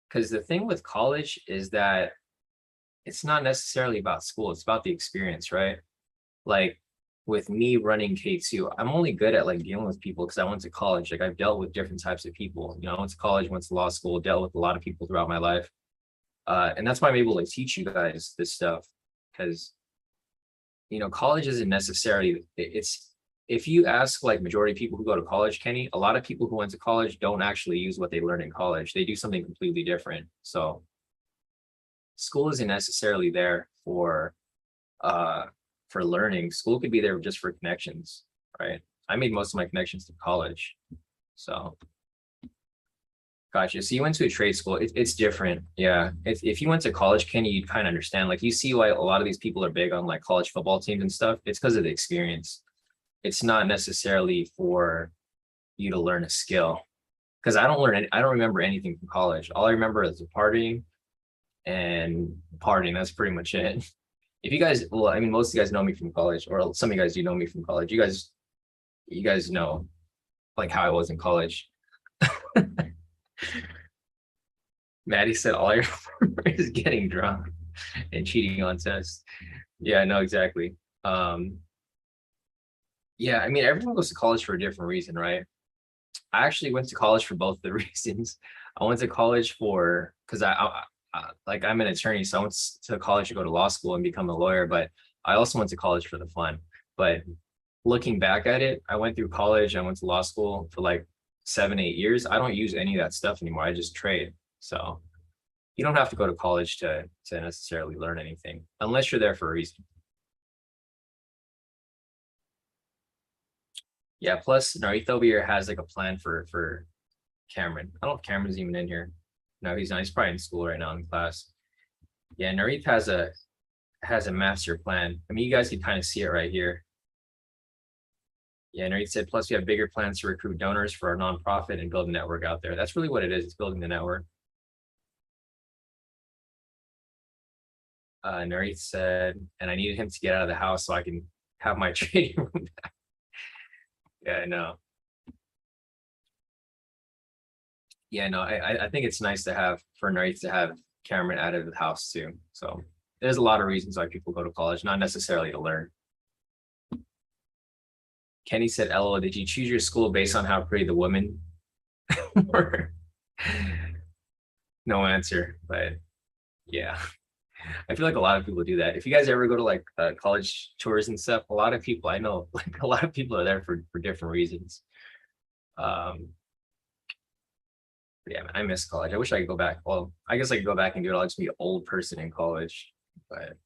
Because the thing with college is that it's not necessarily about school, it's about the experience, right? Like with me running K2, I'm only good at like dealing with people because I went to college. Like I've dealt with different types of people. You know, I went to college, went to law school, dealt with a lot of people throughout my life. And that's why I'm able to teach you guys this stuff, because you know, college isn't necessarily, it's, if you ask like majority of people who go to college, Kenny, a lot of people who went to college don't actually use what they learned in college. They do something completely different. So school isn't necessarily there for learning. School could be there just for connections, right? I made most of my connections through college. So gotcha. So you went to a trade school. It's different. Yeah. If you went to college, Kenny, you'd kind of understand. Like you see why a lot of these people are big on like college football teams and stuff. It's because of the experience. It's not necessarily for you to learn a skill. Because I don't remember anything from college. All I remember is partying and partying. That's pretty much it. If you guys, well, I mean, most of you guys know me from college, or some of you guys do know me from college. You guys know like how I was in college. Maddie said all I remember is getting drunk and cheating on tests. Yeah, no, exactly. Yeah, I mean, everyone goes to college for a different reason, right? I actually went to college for both the reasons. I went to college for because like I'm an attorney, so I went to college to go to law school and become a lawyer. But I also went to college for the fun. But looking back at it, I went through college. I went to law school for like 7, 8 years. I don't use any of that stuff anymore. I just trade. So you don't have to go to college to necessarily learn anything unless you're there for a reason. Yeah, plus Narith over here has like a plan for Cameron. I don't know if Cameron's even in here. No, he's not. He's probably in school right now in class. Yeah, Narith has a master plan. I mean, you guys can kind of see it right here. Yeah, Narith said, plus we have bigger plans to recruit donors for our nonprofit and build a network out there. That's really what it is. It's building the network. Narith said, and I needed him to get out of the house so I can have my trading room back. Yeah, I know. Yeah, no, I think it's nice to have for Narith to have Cameron out of the house too. So there's a lot of reasons why people go to college, not necessarily to learn. Kenny said, LOL, did you choose your school based on how pretty the women were? No answer, but yeah. I feel like a lot of people do that. If you guys ever go to like college tours and stuff, a lot of people I know, like a lot of people are there for different reasons. Yeah, man, I miss college. I wish I could go back. Well, I guess I could go back and do it. I'll just be an old person in college, but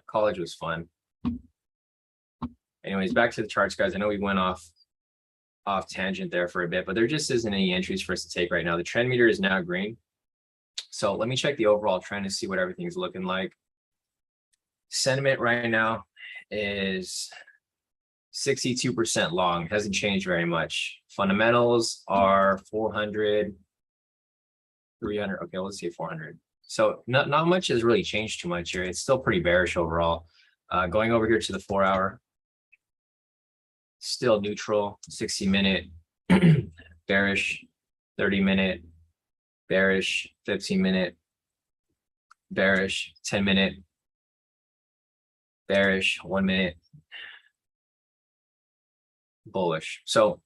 college was fun. Anyways, back to the charts, guys. I know we went off tangent there for a bit, but there just isn't any entries for us to take right now. The trend meter is now green. So let me check the overall trend to see what everything's looking like. Sentiment right now is 62% long. It hasn't changed very much. Fundamentals are 400, 300. Okay, let's say 400. So not much has really changed too much here. It's still pretty bearish overall. Going over here to the 4-hour, still neutral. 60-minute bearish, 30-minute bearish, 15-minute bearish, 10-minute bearish, 1 minute bullish. So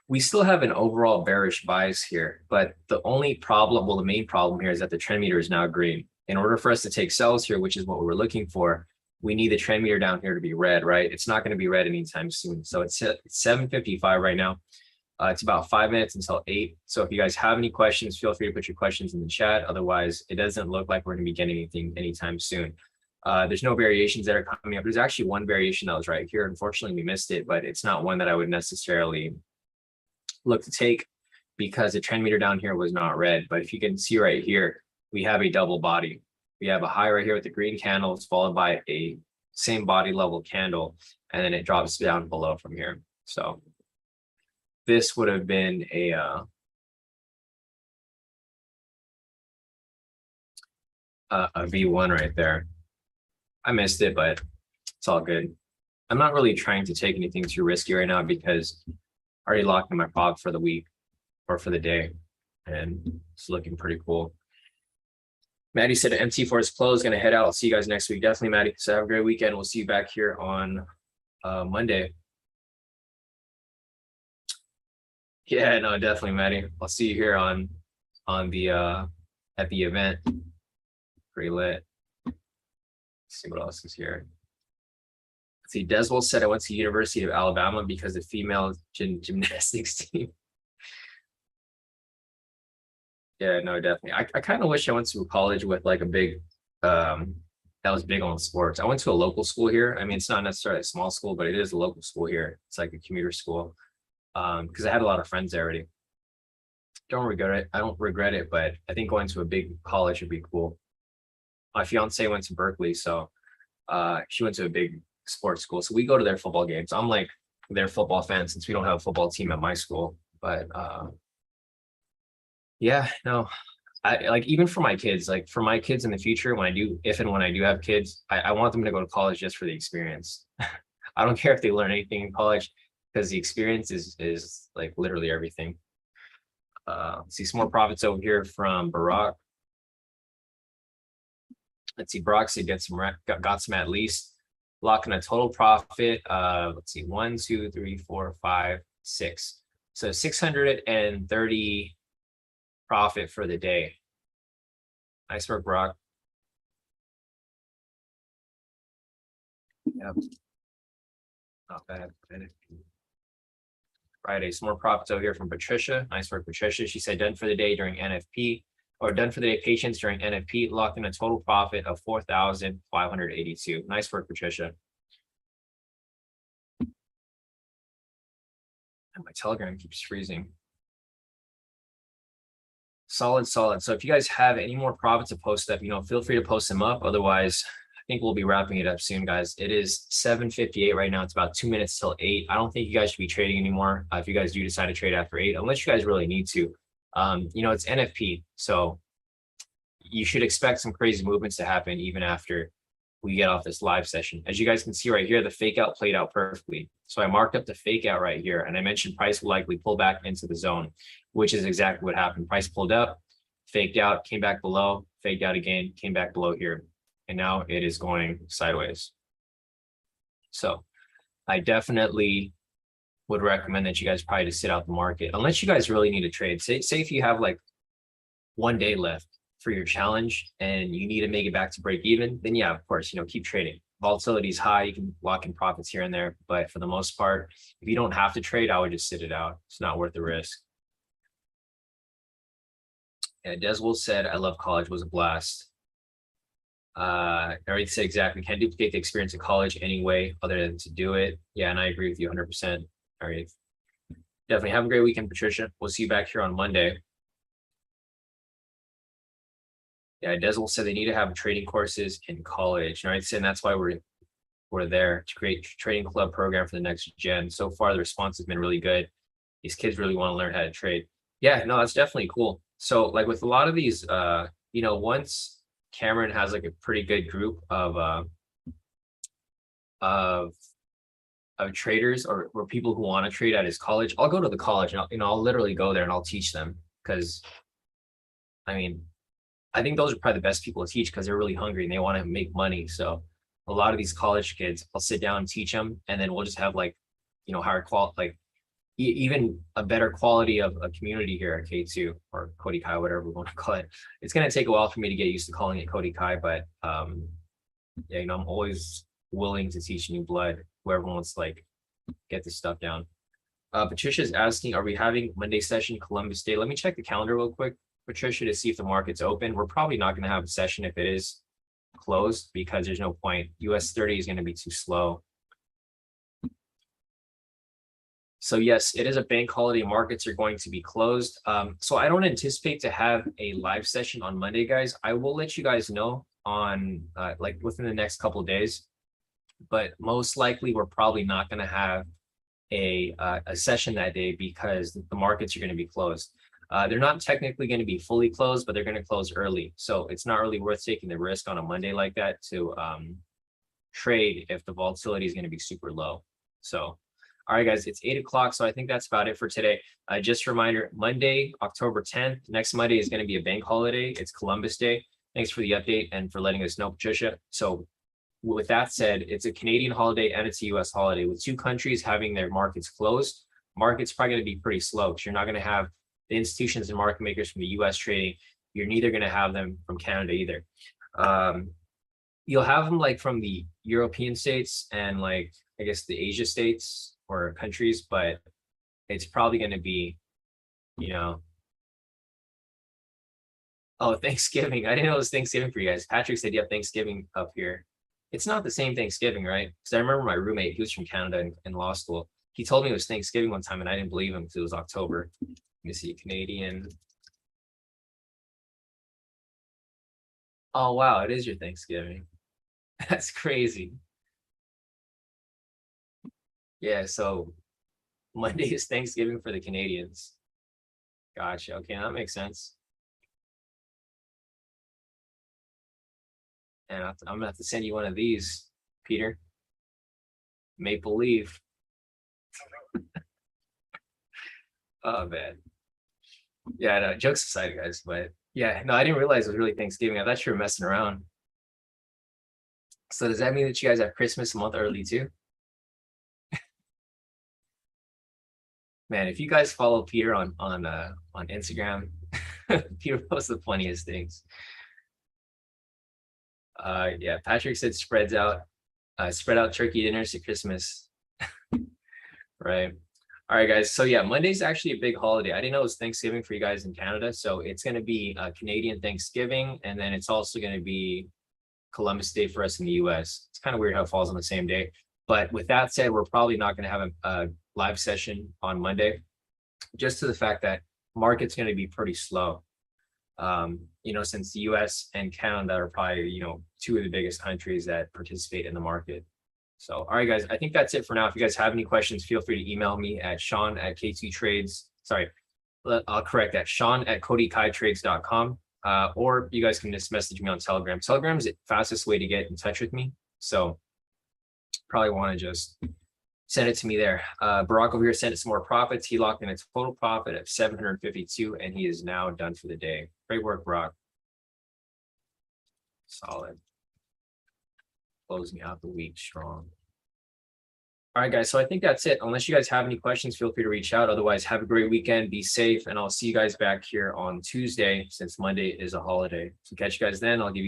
we still have an overall bearish bias here, but the only problem, well, the main problem here is that the trend meter is now green. In order for us to take sells here, which is what we were looking for, we need the trend meter down here to be red, right? It's not going to be red anytime soon. So it's 7:55 right now. It's about 5 minutes until 8. So if you guys have any questions, feel free to put your questions in the chat. Otherwise, it doesn't look like we're going to be getting anything anytime soon. There's no variations that are coming up. There's actually one variation that was right here. Unfortunately, we missed it, but it's not one that I would necessarily look to take because the trend meter down here was not red. But if you can see right here, we have a double body. We have a high right here with the green candles followed by a same body level candle, and then it drops down below from here. So this would have been a V1 right there. I missed it, but it's all good. I'm not really trying to take anything too risky right now because I already locked in my prop for the week or for the day, and it's looking pretty cool. Maddie said MT4 is closed, gonna head out. I'll see you guys next week. Definitely, Maddie. So have a great weekend. We'll see you back here on Monday. Yeah, no, definitely, Maddie. I'll see you here on the at the event. Pretty lit. Let's see what else is here. Let's see, Deswell said I went to University of Alabama because the female gymnastics team. Yeah, no, definitely. I kind of wish I went to a college with like a big that was big on sports. I went to a local school here. I mean, it's not necessarily a small school, but it is a local school here. It's like a commuter school. Because I had a lot of friends there already. Don't regret it. I don't regret it, but I think going to a big college would be cool. My fiance went to Berkeley, so she went to a big sports school. So we go to their football games. I'm like their football fan since we don't have a football team at my school. But yeah, no, I like even for my kids, like for my kids in the future, when I do, if and when I do have kids, I want them to go to college just for the experience. I don't care if they learn anything in college because the experience is like literally everything. See some more profits over here from Barack. Let's see, Barack said got some at least. Locking a total profit. Let's see, 1, 2, 3, 4, 5, 6. So 630 profit for the day. Nice work, Brock. Yep. Not bad. Friday, some more profits over here from Patricia. Nice work, Patricia. She said done for the day during NFP, or done for the day patience during NFP, locked in a total profit of 4,582. Nice work, Patricia. And my Telegram keeps freezing. Solid. So if you guys have any more profits to post up, feel free to post them up. Otherwise, I think we'll be wrapping it up soon, guys. It is 7:58 right now. It's about 2 minutes till 8. I don't think you guys should be trading anymore. If you guys do decide to trade after 8, unless you guys really need to. It's NFP, so you should expect some crazy movements to happen even after we get off this live session. As you guys can see right here, the fake out played out perfectly. So I marked up the fake out right here, and I mentioned price will likely pull back into the zone, which is exactly what happened. Price pulled up, faked out, came back below, faked out again, came back below here, and now it is going sideways. So I definitely would recommend that you guys probably just sit out the market unless you guys really need to trade. Say if you have like 1 day left for your challenge and you need to make it back to break even, then yeah, of course, keep trading. Volatility is high, you can lock in profits here and there, but for the most part, if you don't have to trade, I would just sit it out. It's not worth the risk. Yeah, Deswell said, I love college, was a blast. I already said exactly, can't duplicate the experience of college anyway, other than to do it. Yeah, and I agree with you 100%. All right. Definitely have a great weekend, Patricia. We'll see you back here on Monday. Yeah, Deswell said they need to have trading courses in college. All right, and that's why we're there to create a trading club program for the next gen. So far, the response has been really good. These kids really want to learn how to trade. Yeah, no, that's definitely cool. So like with a lot of these, once Cameron has like a pretty good group of traders or people who want to trade at his college, I'll go to the college and I'll literally go there and I'll teach them, because I think those are probably the best people to teach because they're really hungry and they want to make money. So a lot of these college kids, I'll sit down and teach them, and then we'll just have like, higher quality, like even a better quality of a community here at K2 or Kodi Kai, whatever we want to call it. It's going to take a while for me to get used to calling it Kodi Kai, but yeah, I'm always willing to teach new blood. Whoever wants to like get this stuff down. Patricia's asking, are we having Monday session Columbus Day? Let me check the calendar real quick, Patricia, to see if the market's open. We're probably not going to have a session if it is closed because there's no point. US30 is going to be too slow. So yes, it is a bank holiday. Markets are going to be closed. So I don't anticipate to have a live session on Monday, guys. I will let you guys know on like within the next couple of days, but most likely we're probably not going to have a session that day because the markets are going to be closed. They're not technically going to be fully closed, but they're going to close early. So it's not really worth taking the risk on a Monday like that to trade if the volatility is going to be super low. So, all right, guys, it's 8 o'clock. So I think that's about it for today. Just a reminder, Monday, October 10th, next Monday is going to be a bank holiday. It's Columbus Day. Thanks for the update and for letting us know, Patricia. So with that said, it's a Canadian holiday and it's a US holiday. With two countries having their markets closed, market's probably going to be pretty slow because you're not going to have the institutions and market makers from the US trading. You're neither going to have them from Canada either. You'll have them like from the European states and like, I guess the Asia states or countries, but it's probably going to be, you know, oh, Thanksgiving. I didn't know it was Thanksgiving for you guys. Patrick said you have Thanksgiving up here. It's not the same Thanksgiving, right? Because I remember my roommate, he was from Canada in law school. He told me it was Thanksgiving one time and I didn't believe him because it was October. Let me see, Canadian. Oh, wow, it is your Thanksgiving. That's crazy. Yeah, so Monday is Thanksgiving for the Canadians. Gotcha. Okay, that makes sense. And I'm gonna have to send you one of these, Peter. Maple leaf. Oh man. Yeah, no, jokes aside, guys, but yeah, no, I didn't realize it was really Thanksgiving. I thought you were messing around. So does that mean that you guys have Christmas a month early too? Man, if you guys follow Peter on Instagram, Peter posts the funniest things. Yeah, Patrick said spread out turkey dinners to Christmas. Right. All right, guys. So yeah, Monday's actually a big holiday. I didn't know it was Thanksgiving for you guys in Canada. So it's going to be Canadian Thanksgiving, and then it's also going to be Columbus Day for us in the US. It's kind of weird how it falls on the same day. But with that said, we're probably not going to have a live session on Monday, just to the fact that market's going to be pretty slow. You know, since the US and Canada are probably, you know, two of the biggest countries that participate in the market. So, all right, guys, I think that's it for now. If you guys have any questions, feel free to email me at Sean@K2 Trades. Sorry, I'll correct that, Sean@KodiKaiTrades.com. Or you guys can just message me on Telegram. Telegram is the fastest way to get in touch with me. So probably want to just send it to me there. Barack over here sent us some more profits. He locked in a total profit of 752, and he is now done for the day. Great work, Barack. Solid. Closing out the week strong. All right, guys. So I think that's it. Unless you guys have any questions, feel free to reach out. Otherwise, have a great weekend. Be safe. And I'll see you guys back here on Tuesday since Monday is a holiday. So catch you guys then. I'll give you